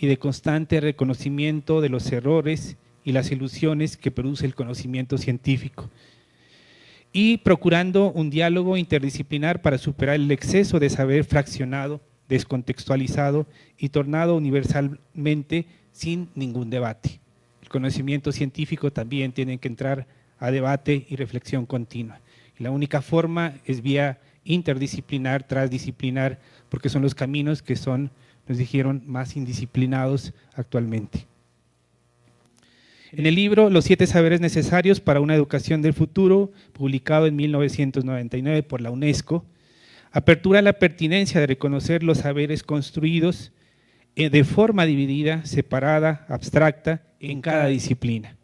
y de constante reconocimiento de los errores y las ilusiones que produce el conocimiento científico. Y procurando un diálogo interdisciplinar para superar el exceso de saber fraccionado, descontextualizado y tornado universalmente sin ningún debate. El conocimiento científico también tiene que entrar a debate y reflexión continua. Y la única forma es vía interdisciplinar, transdisciplinar, porque son los caminos que son, nos dijeron, más indisciplinados actualmente. En el libro Los 7 saberes necesarios para una educación del futuro, publicado en 1999 por la UNESCO, apertura la pertinencia de reconocer los saberes construidos de forma dividida, separada, abstracta, en cada disciplina,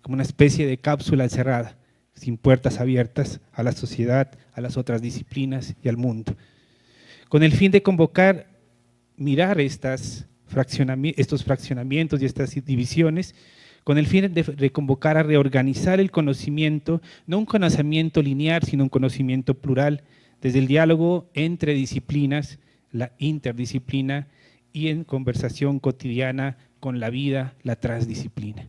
como una especie de cápsula encerrada, sin puertas abiertas a la sociedad, a las otras disciplinas y al mundo. Con el fin de convocar, mirar estos fraccionamientos y estas divisiones, con el fin de convocar a reorganizar el conocimiento, no un conocimiento lineal, sino un conocimiento plural, desde el diálogo entre disciplinas, la interdisciplina y en conversación cotidiana con la vida, la transdisciplina.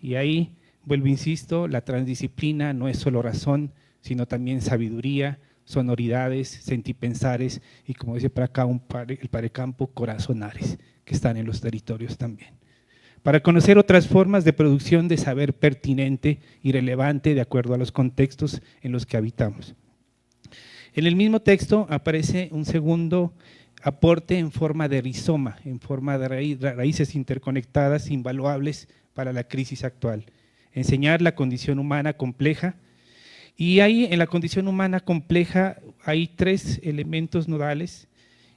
Y ahí, vuelvo, insisto, la transdisciplina no es solo razón, sino también sabiduría, sonoridades, sentipensares y, como dice para acá el padre Campo, corazonares, que están en los territorios también. Para conocer otras formas de producción de saber pertinente y relevante de acuerdo a los contextos en los que habitamos. En el mismo texto aparece un segundo aporte en forma de rizoma, en forma de raíces interconectadas, invaluables para la crisis actual. Enseñar la condición humana compleja, y ahí en la condición humana compleja hay 3 elementos nodales,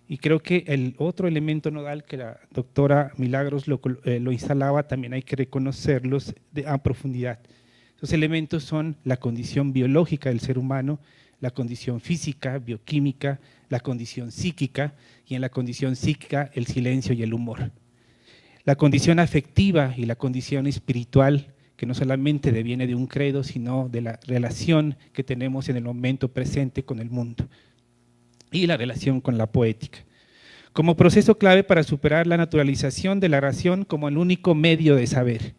y creo que el otro elemento nodal que la doctora Milagros lo instalaba, también hay que reconocerlos a profundidad. Esos elementos son la condición biológica del ser humano, la condición física, bioquímica, la condición psíquica, y en la condición psíquica el silencio y el humor. La condición afectiva y la condición espiritual, que no solamente deviene de un credo, sino de la relación que tenemos en el momento presente con el mundo, y la relación con la poética. Como proceso clave para superar la naturalización de la razón como el único medio de saber.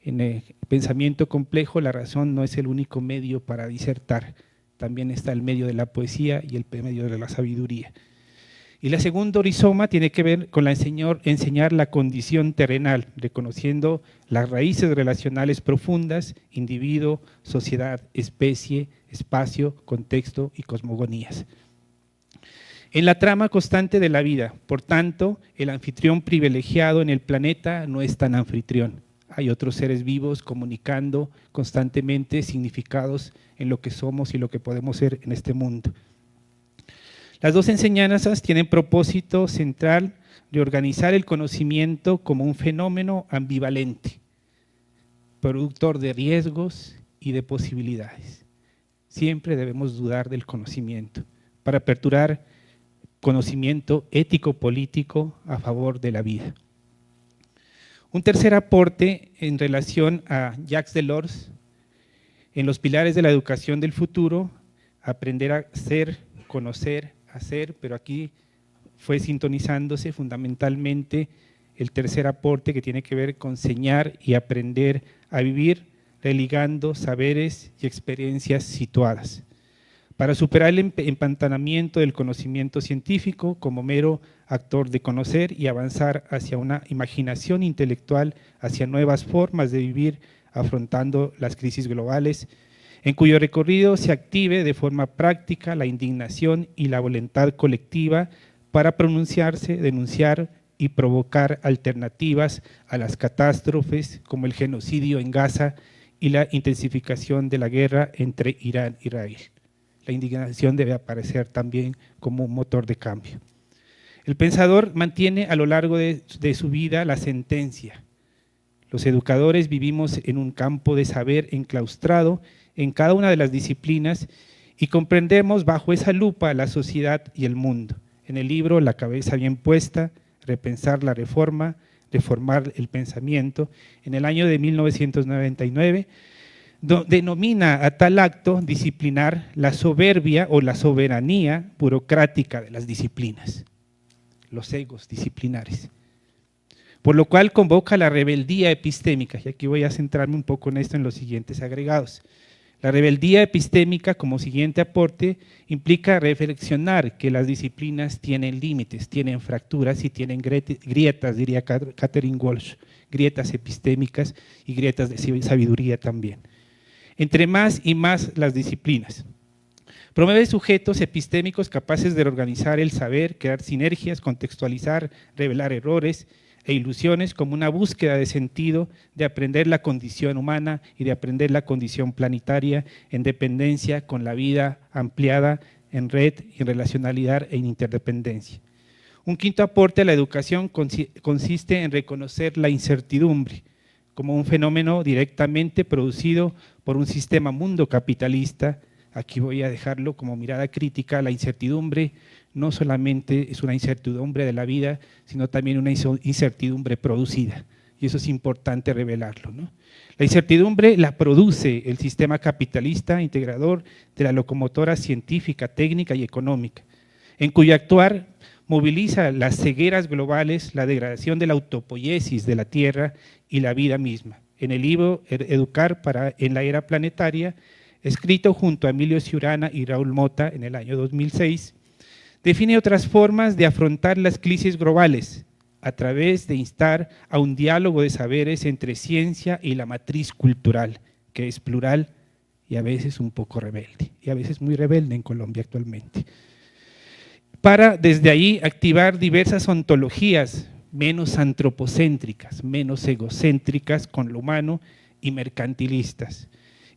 En el pensamiento complejo, la razón no es el único medio para disertar, también está el medio de la poesía y el medio de la sabiduría. Y la segunda rizoma tiene que ver con enseñar la condición terrenal, reconociendo las raíces relacionales profundas, individuo, sociedad, especie, espacio, contexto y cosmogonías. En la trama constante de la vida, por tanto, el anfitrión privilegiado en el planeta no es tan anfitrión. Hay otros seres vivos comunicando constantemente significados en lo que somos y lo que podemos ser en este mundo. Las 2 enseñanzas tienen propósito central de organizar el conocimiento como un fenómeno ambivalente, productor de riesgos y de posibilidades. Siempre debemos dudar del conocimiento para aperturar conocimiento ético-político a favor de la vida. Un tercer aporte en relación a Jacques Delors, en los pilares de la educación del futuro, aprender a ser, conocer, hacer, pero aquí fue sintonizándose fundamentalmente el tercer aporte que tiene que ver con enseñar y aprender a vivir, religando saberes y experiencias situadas, para superar el empantanamiento del conocimiento científico como mero actor de conocer y avanzar hacia una imaginación intelectual, hacia nuevas formas de vivir, afrontando las crisis globales, en cuyo recorrido se active de forma práctica la indignación y la voluntad colectiva para pronunciarse, denunciar y provocar alternativas a las catástrofes como el genocidio en Gaza y la intensificación de la guerra entre Irán e Israel. La indignación debe aparecer también como un motor de cambio. El pensador mantiene a lo largo de su vida la sentencia. Los educadores vivimos en un campo de saber enclaustrado en cada una de las disciplinas y comprendemos bajo esa lupa la sociedad y el mundo. En el libro La cabeza bien puesta, repensar la reforma, reformar el pensamiento, en el año de 1999, denomina a tal acto disciplinar la soberbia o la soberanía burocrática de las disciplinas, los egos disciplinares. Por lo cual convoca la rebeldía epistémica, y aquí voy a centrarme un poco en esto en los siguientes agregados. La rebeldía epistémica, como siguiente aporte, implica reflexionar que las disciplinas tienen límites, tienen fracturas y tienen grietas, diría Catherine Walsh, grietas epistémicas y grietas de sabiduría también. Entre más y más las disciplinas. Promueve sujetos epistémicos capaces de organizar el saber, crear sinergias, contextualizar, revelar errores e ilusiones como una búsqueda de sentido, de aprender la condición humana y de aprender la condición planetaria en dependencia con la vida ampliada en red, en relacionalidad e en interdependencia. Un quinto aporte a la educación consiste en reconocer la incertidumbre como un fenómeno directamente producido por un sistema mundo capitalista. Aquí voy a dejarlo como mirada crítica. La incertidumbre no solamente es una incertidumbre de la vida, sino también una incertidumbre producida. Y eso es importante revelarlo, ¿no? La incertidumbre la produce el sistema capitalista integrador de la locomotora científica, técnica y económica, en cuyo actuar moviliza las cegueras globales, la degradación de la autopoiesis de la Tierra y la vida misma. En el libro Educar en la era planetaria, escrito junto a Emilio Ciurana y Raúl Mota en el año 2006, define otras formas de afrontar las crisis globales a través de instar a un diálogo de saberes entre ciencia y la matriz cultural, que es plural y a veces un poco rebelde, y a veces muy rebelde en Colombia actualmente. Para desde ahí activar diversas ontologías menos antropocéntricas, menos egocéntricas con lo humano y mercantilistas.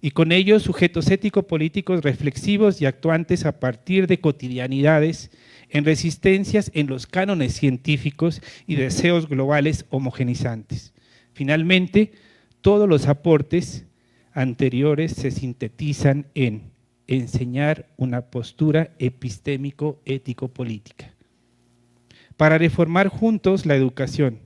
Y con ello sujetos ético-políticos reflexivos y actuantes a partir de cotidianidades en resistencias en los cánones científicos y deseos globales homogenizantes. Finalmente, todos los aportes anteriores se sintetizan en enseñar una postura epistémico-ético-política. Para reformar juntos la educación.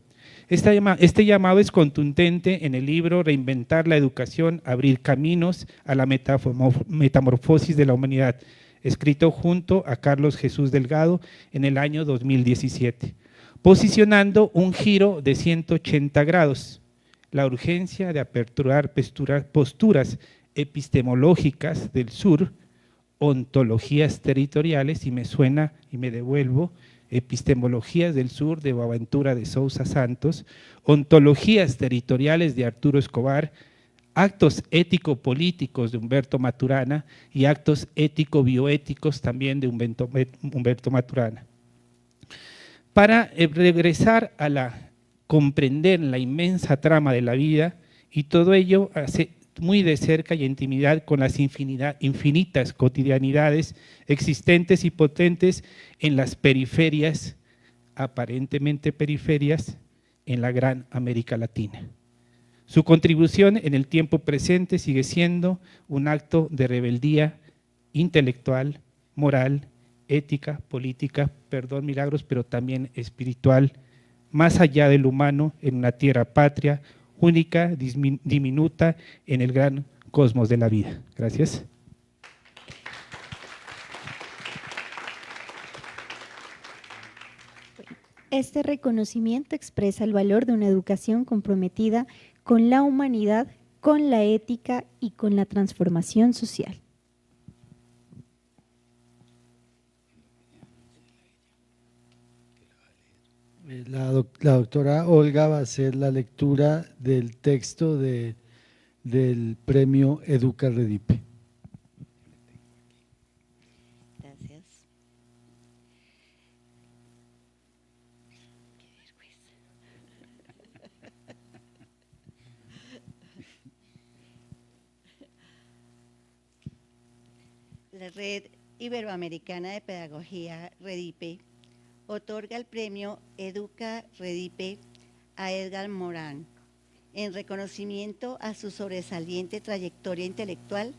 Este llamado es contundente en el libro Reinventar la educación, abrir caminos a la metamorfosis de la humanidad, escrito junto a Carlos Jesús Delgado en el año 2017, posicionando un giro de 180 grados, la urgencia de aperturar posturas epistemológicas del sur, ontologías territoriales, y me suena y me devuelvo, Epistemologías del Sur de Boaventura de Sousa Santos, Ontologías territoriales de Arturo Escobar, Actos ético-políticos de Humberto Maturana y Actos ético-bioéticos también de Humberto Maturana. Para regresar a comprender la inmensa trama de la vida, y todo ello hace muy de cerca y intimidad con las infinitas cotidianidades existentes y potentes en las periferias, aparentemente periferias, en la gran América Latina. Su contribución en el tiempo presente sigue siendo un acto de rebeldía intelectual, moral, ética, política, perdón Milagros, pero también espiritual, más allá del humano en una tierra patria, única, diminuta en el gran cosmos de la vida. Gracias. Este reconocimiento expresa el valor de una educación comprometida con la humanidad, con la ética y con la transformación social. La doctora Olga va a hacer la lectura del texto del premio Educa Redipe. Gracias. La Red Iberoamericana de Pedagogía, Redipe, otorga el premio Educa Redipe a Edgar Morán en reconocimiento a su sobresaliente trayectoria intelectual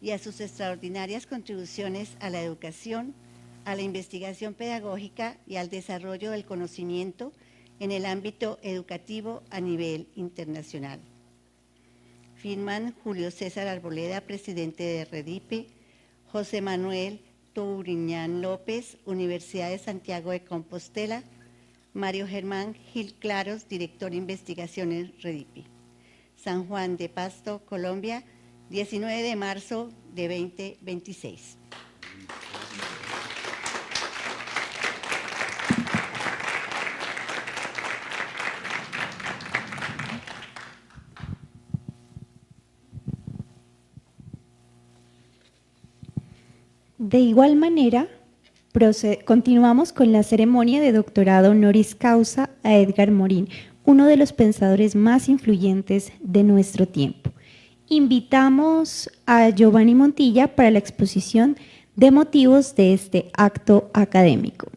y a sus extraordinarias contribuciones a la educación, a la investigación pedagógica y al desarrollo del conocimiento en el ámbito educativo a nivel internacional. Firman Julio César Arboleda, presidente de Redipe, José Manuel Touriñán López, Universidad de Santiago de Compostela, Mario Germán Gil Claros, director de investigaciones Redipe. San Juan de Pasto, Colombia, 19 de marzo de 2026. De igual manera, continuamos con la ceremonia de doctorado honoris causa a Edgar Morin, uno de los pensadores más influyentes de nuestro tiempo. Invitamos a Giovanni Montilla para la exposición de motivos de este acto académico.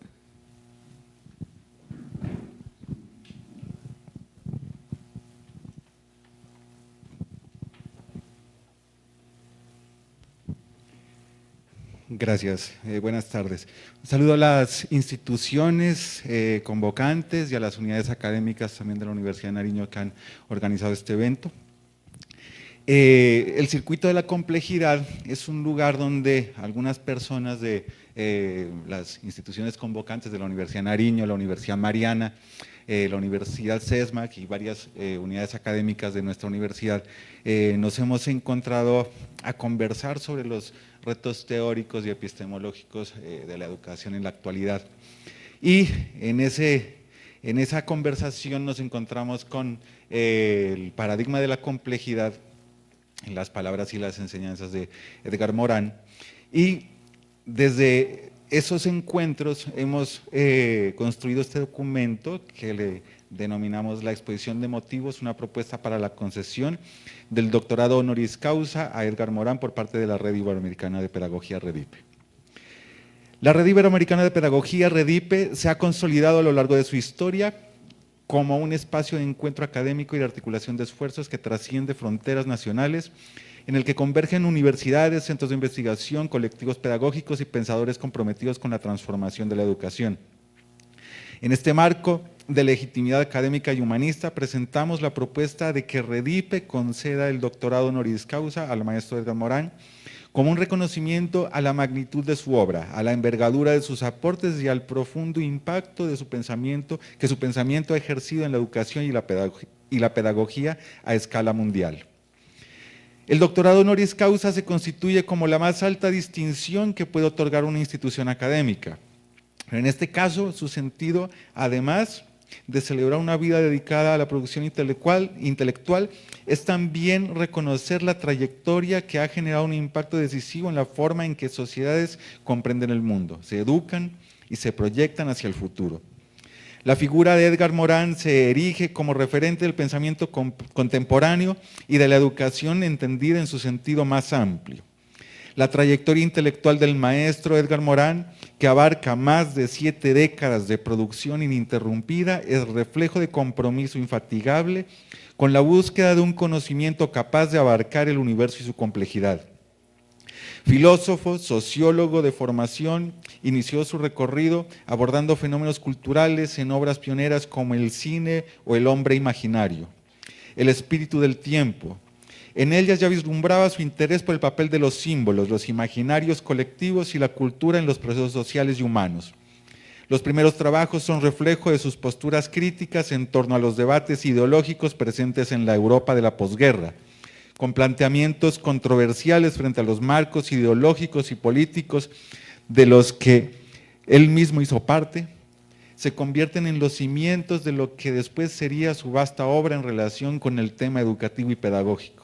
Gracias, buenas tardes. Un saludo a las instituciones convocantes y a las unidades académicas también de la Universidad de Nariño que han organizado este evento. El circuito de la complejidad es un lugar donde algunas personas de las instituciones convocantes de la Universidad de Nariño, la Universidad Mariana, la Universidad CESMAC y varias unidades académicas de nuestra universidad nos hemos encontrado a conversar sobre los retos teóricos y epistemológicos de la educación en la actualidad. Y en esa conversación nos encontramos con el paradigma de la complejidad en las palabras y las enseñanzas de Edgar Morin. Y desde esos encuentros hemos construido este documento que le denominamos la exposición de motivos, una propuesta para la concesión del doctorado honoris causa a Edgar Morin por parte de la Red Iberoamericana de Pedagogía Redipe. La Red Iberoamericana de Pedagogía Redipe se ha consolidado a lo largo de su historia como un espacio de encuentro académico y de articulación de esfuerzos que trasciende fronteras nacionales, en el que convergen universidades, centros de investigación, colectivos pedagógicos y pensadores comprometidos con la transformación de la educación. En este marco de legitimidad académica y humanista, presentamos la propuesta de que Redipe conceda el doctorado honoris causa al maestro Edgar Morin como un reconocimiento a la magnitud de su obra, a la envergadura de sus aportes y al profundo impacto de su pensamiento, que su pensamiento ha ejercido en la educación y la pedagogía a escala mundial. El doctorado honoris causa se constituye como la más alta distinción que puede otorgar una institución académica. En este caso, su sentido, además de celebrar una vida dedicada a la producción intelectual, es también reconocer la trayectoria que ha generado un impacto decisivo en la forma en que sociedades comprenden el mundo, se educan y se proyectan hacia el futuro. La figura de Edgar Morin se erige como referente del pensamiento contemporáneo y de la educación entendida en su sentido más amplio. La trayectoria intelectual del maestro Edgar Morin, que abarca más de 7 décadas de producción ininterrumpida, es reflejo de compromiso infatigable con la búsqueda de un conocimiento capaz de abarcar el universo y su complejidad. Filósofo, sociólogo de formación, inició su recorrido abordando fenómenos culturales en obras pioneras como el cine o el hombre imaginario, el espíritu del tiempo. En ellas ya vislumbraba su interés por el papel de los símbolos, los imaginarios colectivos y la cultura en los procesos sociales y humanos. Los primeros trabajos son reflejo de sus posturas críticas en torno a los debates ideológicos presentes en la Europa de la posguerra, con planteamientos controversiales frente a los marcos ideológicos y políticos de los que él mismo hizo parte, se convierten en los cimientos de lo que después sería su vasta obra en relación con el tema educativo y pedagógico.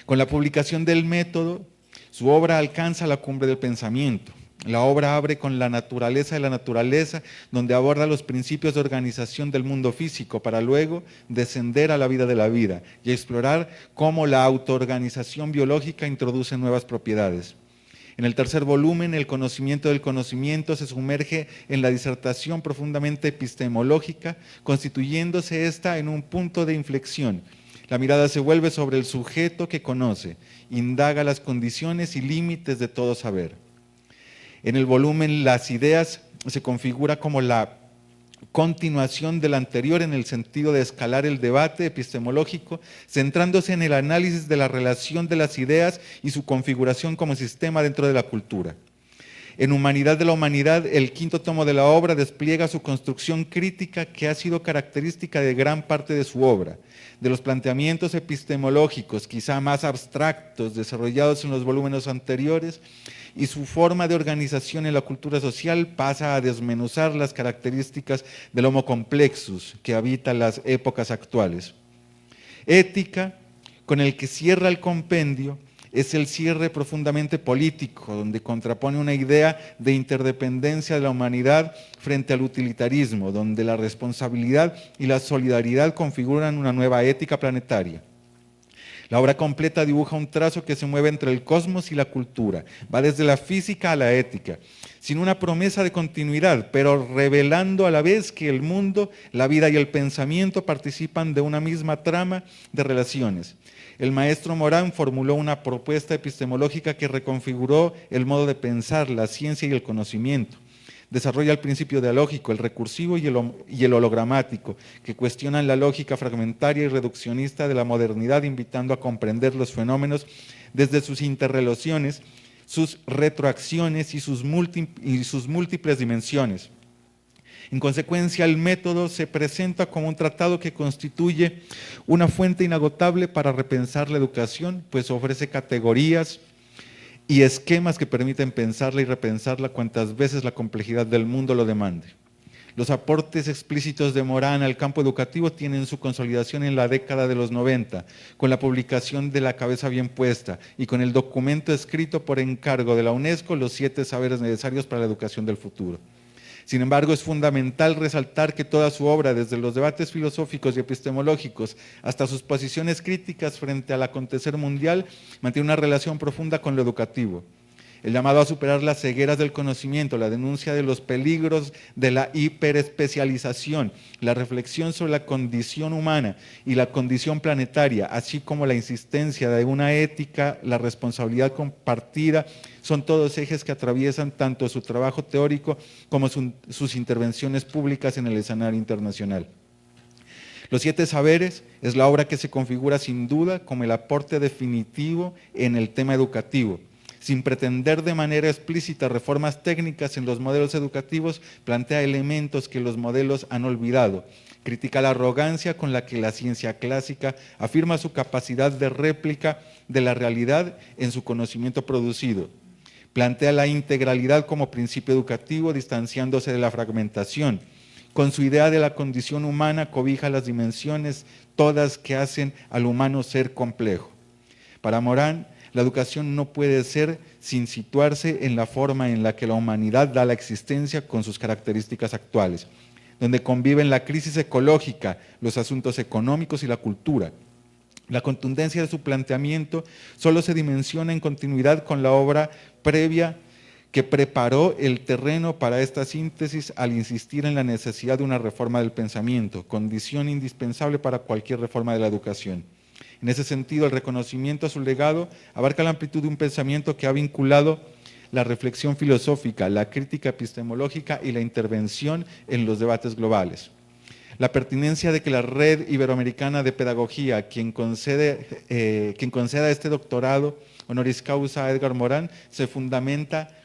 Con la publicación del método, su obra alcanza la cumbre del pensamiento. La obra abre con la naturaleza de la naturaleza, donde aborda los principios de organización del mundo físico, para luego descender a la vida de la vida y explorar cómo la autoorganización biológica introduce nuevas propiedades. En el tercer volumen, el conocimiento del conocimiento se sumerge en la disertación profundamente epistemológica, constituyéndose esta en un punto de inflexión. La mirada se vuelve sobre el sujeto que conoce, indaga las condiciones y límites de todo saber. En el volumen Las ideas se configura como la continuación del anterior en el sentido de escalar el debate epistemológico, centrándose en el análisis de la relación de las ideas y su configuración como sistema dentro de la cultura. En Humanidad de la Humanidad, el quinto tomo de la obra despliega su construcción crítica que ha sido característica de gran parte de su obra, de los planteamientos epistemológicos quizá más abstractos desarrollados en los volúmenes anteriores, y su forma de organización en la cultura social pasa a desmenuzar las características del homo complexus que habita las épocas actuales. Ética, con el que cierra el compendio, es el cierre profundamente político, donde contrapone una idea de interdependencia de la humanidad frente al utilitarismo, donde la responsabilidad y la solidaridad configuran una nueva ética planetaria. La obra completa dibuja un trazo que se mueve entre el cosmos y la cultura, va desde la física a la ética, sin una promesa de continuidad, pero revelando a la vez que el mundo, la vida y el pensamiento participan de una misma trama de relaciones. El maestro Morán formuló una propuesta epistemológica que reconfiguró el modo de pensar, la ciencia y el conocimiento. Desarrolla el principio dialógico, el recursivo y el hologramático, que cuestionan la lógica fragmentaria y reduccionista de la modernidad, invitando a comprender los fenómenos desde sus interrelaciones, sus retroacciones y sus múltiples dimensiones. En consecuencia, el método se presenta como un tratado que constituye una fuente inagotable para repensar la educación, pues ofrece categorías y esquemas que permiten pensarla y repensarla cuantas veces la complejidad del mundo lo demande. Los aportes explícitos de Morán al campo educativo tienen su consolidación en la década de los 90, con la publicación de La cabeza bien puesta y con el documento escrito por encargo de la UNESCO, Los 7 saberes necesarios para la educación del futuro. Sin embargo, es fundamental resaltar que toda su obra, desde los debates filosóficos y epistemológicos hasta sus posiciones críticas frente al acontecer mundial, mantiene una relación profunda con lo educativo. El llamado a superar las cegueras del conocimiento, la denuncia de los peligros de la hiperespecialización, la reflexión sobre la condición humana y la condición planetaria, así como la insistencia de una ética, la responsabilidad compartida, son todos ejes que atraviesan tanto su trabajo teórico como sus intervenciones públicas en el escenario internacional. Los 7 saberes es la obra que se configura sin duda como el aporte definitivo en el tema educativo. Sin pretender de manera explícita reformas técnicas en los modelos educativos, plantea elementos que los modelos han olvidado. Critica la arrogancia con la que la ciencia clásica afirma su capacidad de réplica de la realidad en su conocimiento producido. Plantea la integralidad como principio educativo, distanciándose de la fragmentación. Con su idea de la condición humana, cobija las dimensiones todas que hacen al humano ser complejo. Para Morán, la educación no puede ser sin situarse en la forma en la que la humanidad da la existencia con sus características actuales, donde conviven la crisis ecológica, los asuntos económicos y la cultura. La contundencia de su planteamiento solo se dimensiona en continuidad con la obra previa que preparó el terreno para esta síntesis al insistir en la necesidad de una reforma del pensamiento, condición indispensable para cualquier reforma de la educación. En ese sentido, el reconocimiento a su legado abarca la amplitud de un pensamiento que ha vinculado la reflexión filosófica, la crítica epistemológica y la intervención en los debates globales. La pertinencia de que la Red Iberoamericana de Pedagogía, quien conceda este doctorado honoris causa a Edgar Morán, se fundamenta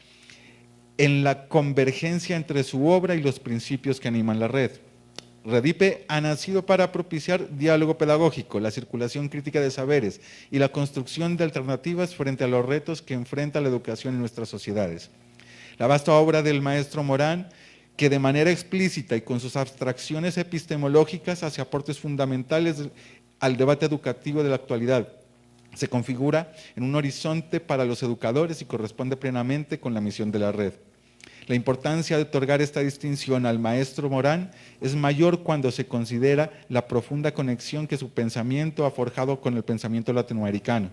en la convergencia entre su obra y los principios que animan la red. Redipe ha nacido para propiciar diálogo pedagógico, la circulación crítica de saberes y la construcción de alternativas frente a los retos que enfrenta la educación en nuestras sociedades. La vasta obra del maestro Morán, que de manera explícita y con sus abstracciones epistemológicas hace aportes fundamentales al debate educativo de la actualidad, se configura en un horizonte para los educadores y corresponde plenamente con la misión de la red. La importancia de otorgar esta distinción al maestro Morán es mayor cuando se considera la profunda conexión que su pensamiento ha forjado con el pensamiento latinoamericano.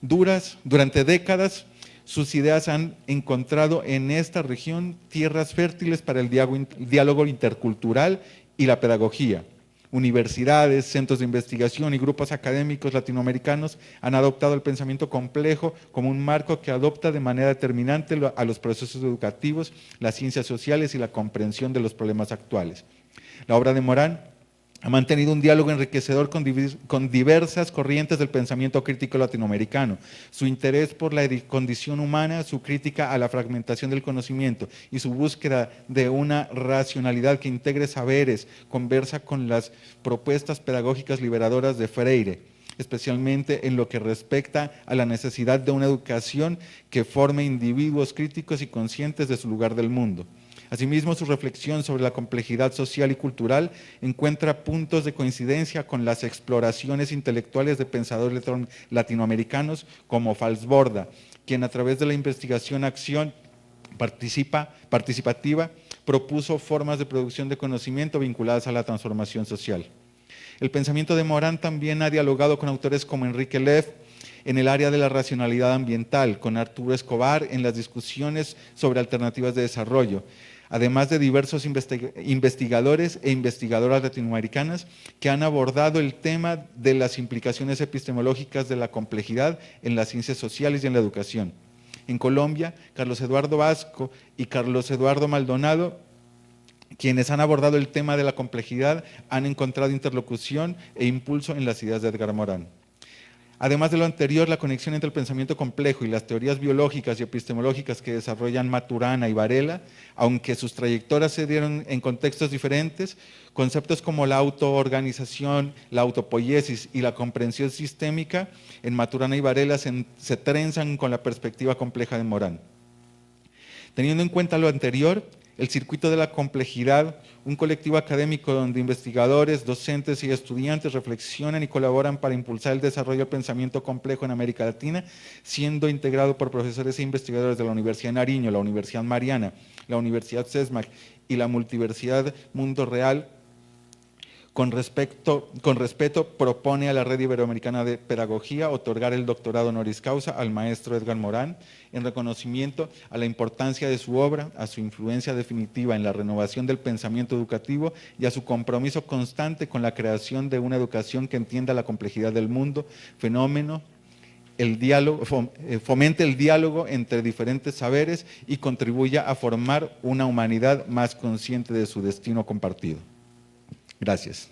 Durante décadas, sus ideas han encontrado en esta región tierras fértiles para el diálogo intercultural y la pedagogía. Universidades, centros de investigación y grupos académicos latinoamericanos han adoptado el pensamiento complejo como un marco que adopta de manera determinante a los procesos educativos, las ciencias sociales y la comprensión de los problemas actuales. La obra de Morán ha mantenido un diálogo enriquecedor con diversas corrientes del pensamiento crítico latinoamericano. Su interés por la condición humana, su crítica a la fragmentación del conocimiento y su búsqueda de una racionalidad que integre saberes, conversa con las propuestas pedagógicas liberadoras de Freire, especialmente en lo que respecta a la necesidad de una educación que forme individuos críticos y conscientes de su lugar del mundo. Asimismo, su reflexión sobre la complejidad social y cultural encuentra puntos de coincidencia con las exploraciones intelectuales de pensadores latinoamericanos como Falsborda, quien a través de la investigación-acción participativa propuso formas de producción de conocimiento vinculadas a la transformación social. El pensamiento de Morán también ha dialogado con autores como Enrique Leff en el área de la racionalidad ambiental, con Arturo Escobar en las discusiones sobre alternativas de desarrollo, además de diversos investigadores e investigadoras latinoamericanas que han abordado el tema de las implicaciones epistemológicas de la complejidad en las ciencias sociales y en la educación. En Colombia, Carlos Eduardo Vasco y Carlos Eduardo Maldonado, quienes han abordado el tema de la complejidad, han encontrado interlocución e impulso en las ideas de Edgar Morán. Además de lo anterior, la conexión entre el pensamiento complejo y las teorías biológicas y epistemológicas que desarrollan Maturana y Varela, aunque sus trayectorias se dieron en contextos diferentes, conceptos como la autoorganización, la autopoiesis y la comprensión sistémica en Maturana y Varela se trenzan con la perspectiva compleja de Morán. Teniendo en cuenta lo anterior, el Circuito de la Complejidad, un colectivo académico donde investigadores, docentes y estudiantes reflexionan y colaboran para impulsar el desarrollo del pensamiento complejo en América Latina, siendo integrado por profesores e investigadores de la Universidad de Nariño, la Universidad Mariana, la Universidad CESMAC y la Multiversidad Mundo Real. Con respeto, propone a la Red Iberoamericana de Pedagogía otorgar el doctorado honoris causa al maestro Edgar Morán en reconocimiento a la importancia de su obra, a su influencia definitiva en la renovación del pensamiento educativo y a su compromiso constante con la creación de una educación que entienda la complejidad del mundo, fenómeno, fomente el diálogo entre diferentes saberes y contribuya a formar una humanidad más consciente de su destino compartido. Gracias.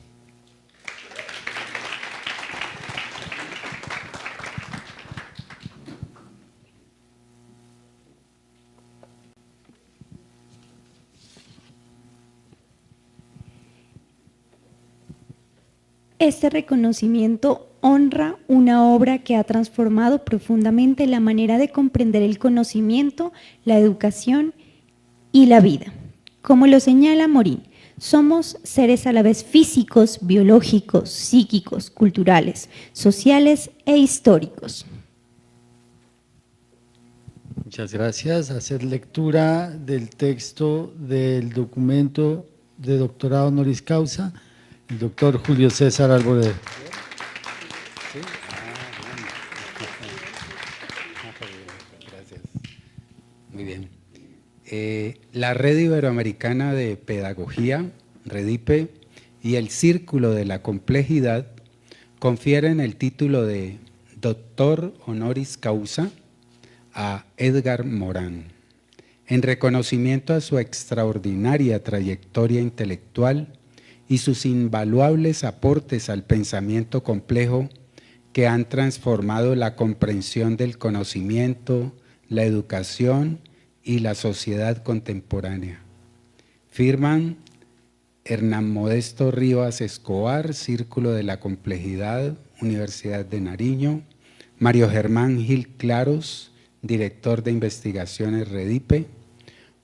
Este reconocimiento honra una obra que ha transformado profundamente la manera de comprender el conocimiento, la educación y la vida. Como lo señala Morín, somos seres a la vez físicos, biológicos, psíquicos, culturales, sociales e históricos. Muchas gracias. Hacer lectura del texto del documento de doctorado honoris causa, el doctor Julio César Arboleda. Gracias. Muy bien. La Red Iberoamericana de Pedagogía, REDIPE, y el Círculo de la Complejidad confieren el título de Doctor Honoris Causa a Edgar Morán, en reconocimiento a su extraordinaria trayectoria intelectual y sus invaluables aportes al pensamiento complejo que han transformado la comprensión del conocimiento, la educación y la sociedad contemporánea. Firman Hernán Modesto Rivas Escobar, Círculo de la Complejidad, Universidad de Nariño; Mario Germán Gil Claros, director de investigaciones REDIPE;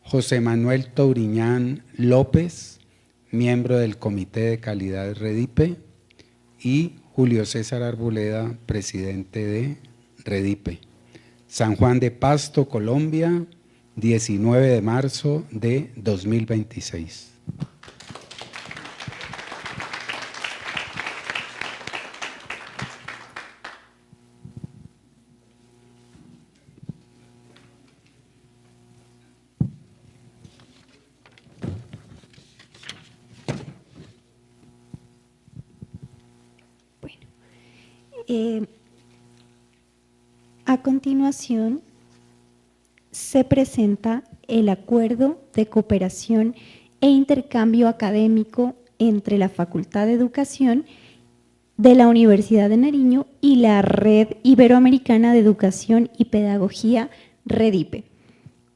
José Manuel Touriñán López, miembro del Comité de Calidad REDIPE; y Julio César Arboleda, presidente de REDIPE. San Juan de Pasto, Colombia, 19 de marzo de 2026. A continuación, se presenta el Acuerdo de Cooperación e Intercambio Académico entre la Facultad de Educación de la Universidad de Nariño y la Red Iberoamericana de Educación y Pedagogía, REDIPE,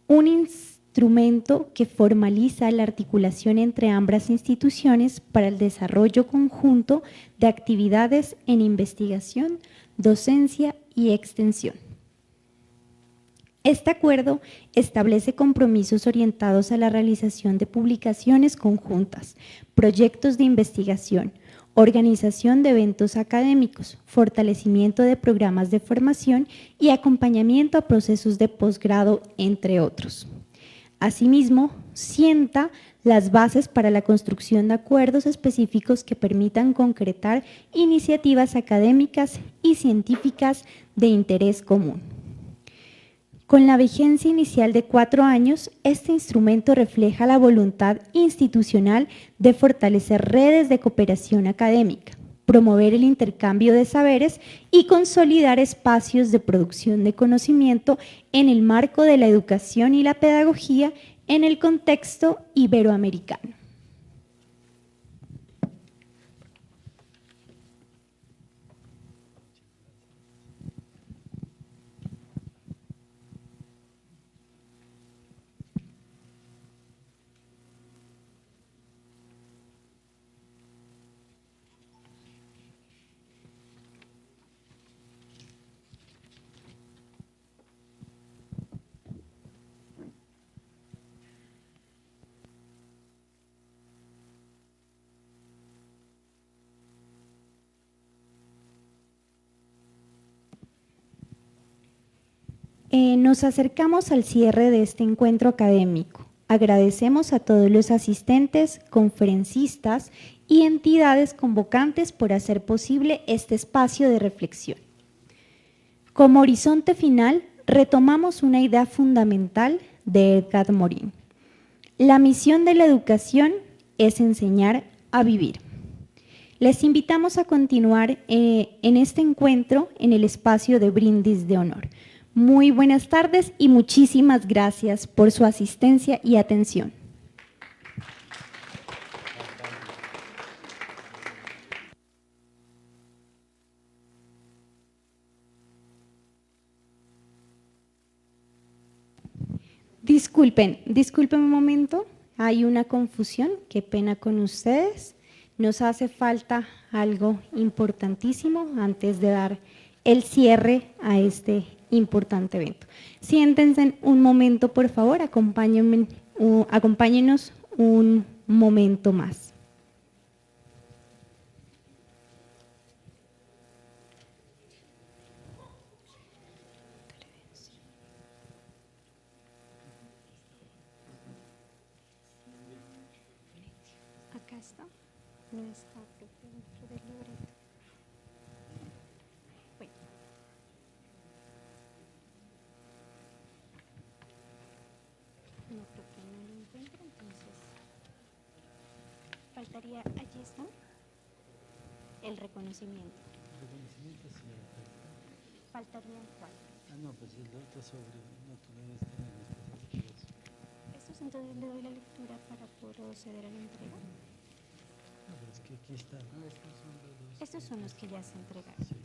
un instrumento que formaliza la articulación entre ambas instituciones para el desarrollo conjunto de actividades en investigación, docencia y extensión. Este acuerdo establece compromisos orientados a la realización de publicaciones conjuntas, proyectos de investigación, organización de eventos académicos, fortalecimiento de programas de formación y acompañamiento a procesos de posgrado, entre otros. Asimismo, sienta las bases para la construcción de acuerdos específicos que permitan concretar iniciativas académicas y científicas de interés común. Con la vigencia inicial de 4 años, este instrumento refleja la voluntad institucional de fortalecer redes de cooperación académica, promover el intercambio de saberes y consolidar espacios de producción de conocimiento en el marco de la educación y la pedagogía en el contexto iberoamericano. Nos acercamos al cierre de este encuentro académico. Agradecemos a todos los asistentes, conferencistas y entidades convocantes por hacer posible este espacio de reflexión. Como horizonte final, retomamos una idea fundamental de Edgar Morin. La misión de la educación es enseñar a vivir. Les invitamos a continuar en este encuentro en el espacio de brindis de honor. Muy buenas tardes y muchísimas gracias por su asistencia y atención. Disculpen un momento, hay una confusión, qué pena con ustedes. Nos hace falta algo importantísimo antes de dar el cierre a este importante evento. Siéntense un momento, por favor, acompáñenos un momento más. Acá está, no está dentro del libreto. Bueno. No creo que no lo encuentro, entonces faltaría, allí está, el reconocimiento. Reconocimiento, sí. Faltaría cuál. No, pues el otro sobre, no, tú debes tener después. Estos, entonces le doy la lectura para proceder a la entrega. No, pero es que aquí está. Estos son los que ya se entregaron. Sí.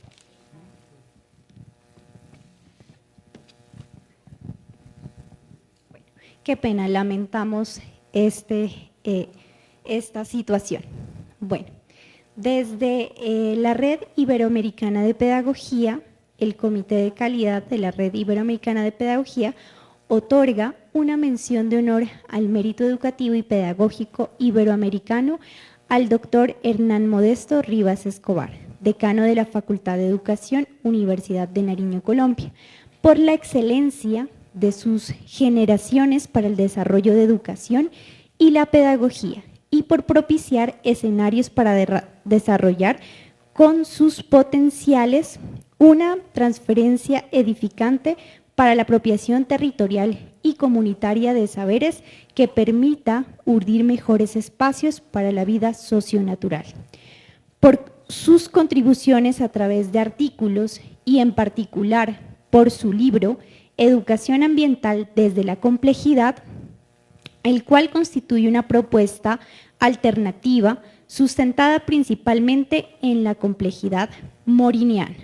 Bueno, qué pena, lamentamos esta situación. Bueno, desde la Red Iberoamericana de Pedagogía, el Comité de Calidad de la Red Iberoamericana de Pedagogía otorga una mención de honor al mérito educativo y pedagógico iberoamericano al doctor Hernán Modesto Rivas Escobar, decano de la Facultad de Educación, Universidad de Nariño, Colombia, por la excelencia de sus generaciones para el desarrollo de educación y la pedagogía, y por propiciar escenarios para desarrollar con sus potenciales una transferencia edificante para la apropiación territorial y comunitaria de saberes que permita urdir mejores espacios para la vida socionatural. Por sus contribuciones a través de artículos y en particular por su libro Educación ambiental desde la complejidad, el cual constituye una propuesta alternativa sustentada principalmente en la complejidad moriniana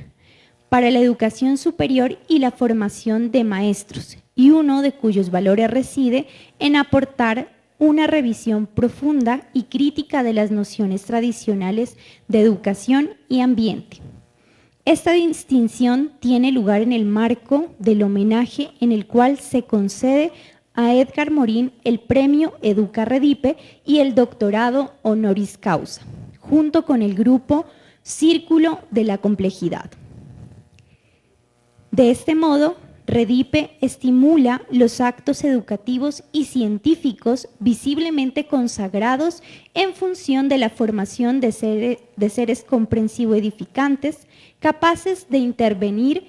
para la educación superior y la formación de maestros, y uno de cuyos valores reside en aportar una revisión profunda y crítica de las nociones tradicionales de educación y ambiente. Esta distinción tiene lugar en el marco del homenaje en el cual se concede a Edgar Morin el premio Educa Redipe y el doctorado honoris causa, junto con el grupo Círculo de la Complejidad. De este modo, Redipe estimula los actos educativos y científicos visiblemente consagrados en función de la formación de seres comprensivo-edificantes, capaces de intervenir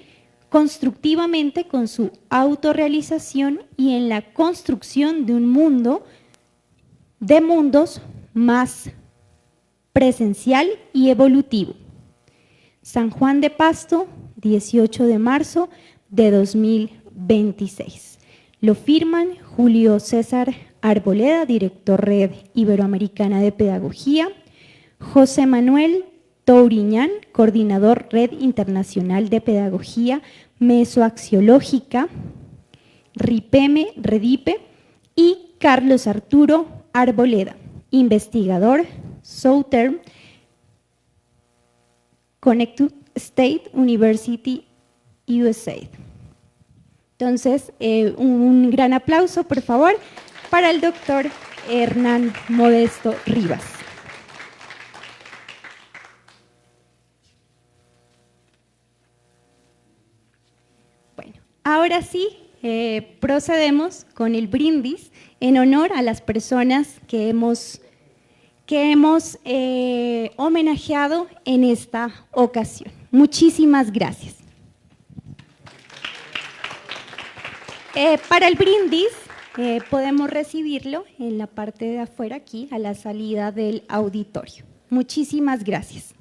constructivamente con su autorrealización y en la construcción de un mundo, de mundos más presencial y evolutivo. San Juan de Pasto, 18 de marzo de 2026. Lo firman Julio César Arboleda, director Red Iberoamericana de Pedagogía, José Manuel Touriñán, coordinador Red Internacional de Pedagogía Mesoaxiológica, RIPEME, Redipe, y Carlos Arturo Arboleda, investigador, Southern Connecticut State University, USA. Entonces, un gran aplauso, por favor, para el doctor Hernán Modesto Rivas. Bueno, ahora sí, procedemos con el brindis en honor a las personas que hemos homenajeado en esta ocasión. Muchísimas gracias. Para el brindis podemos recibirlo en la parte de afuera, aquí a la salida del auditorio. Muchísimas gracias.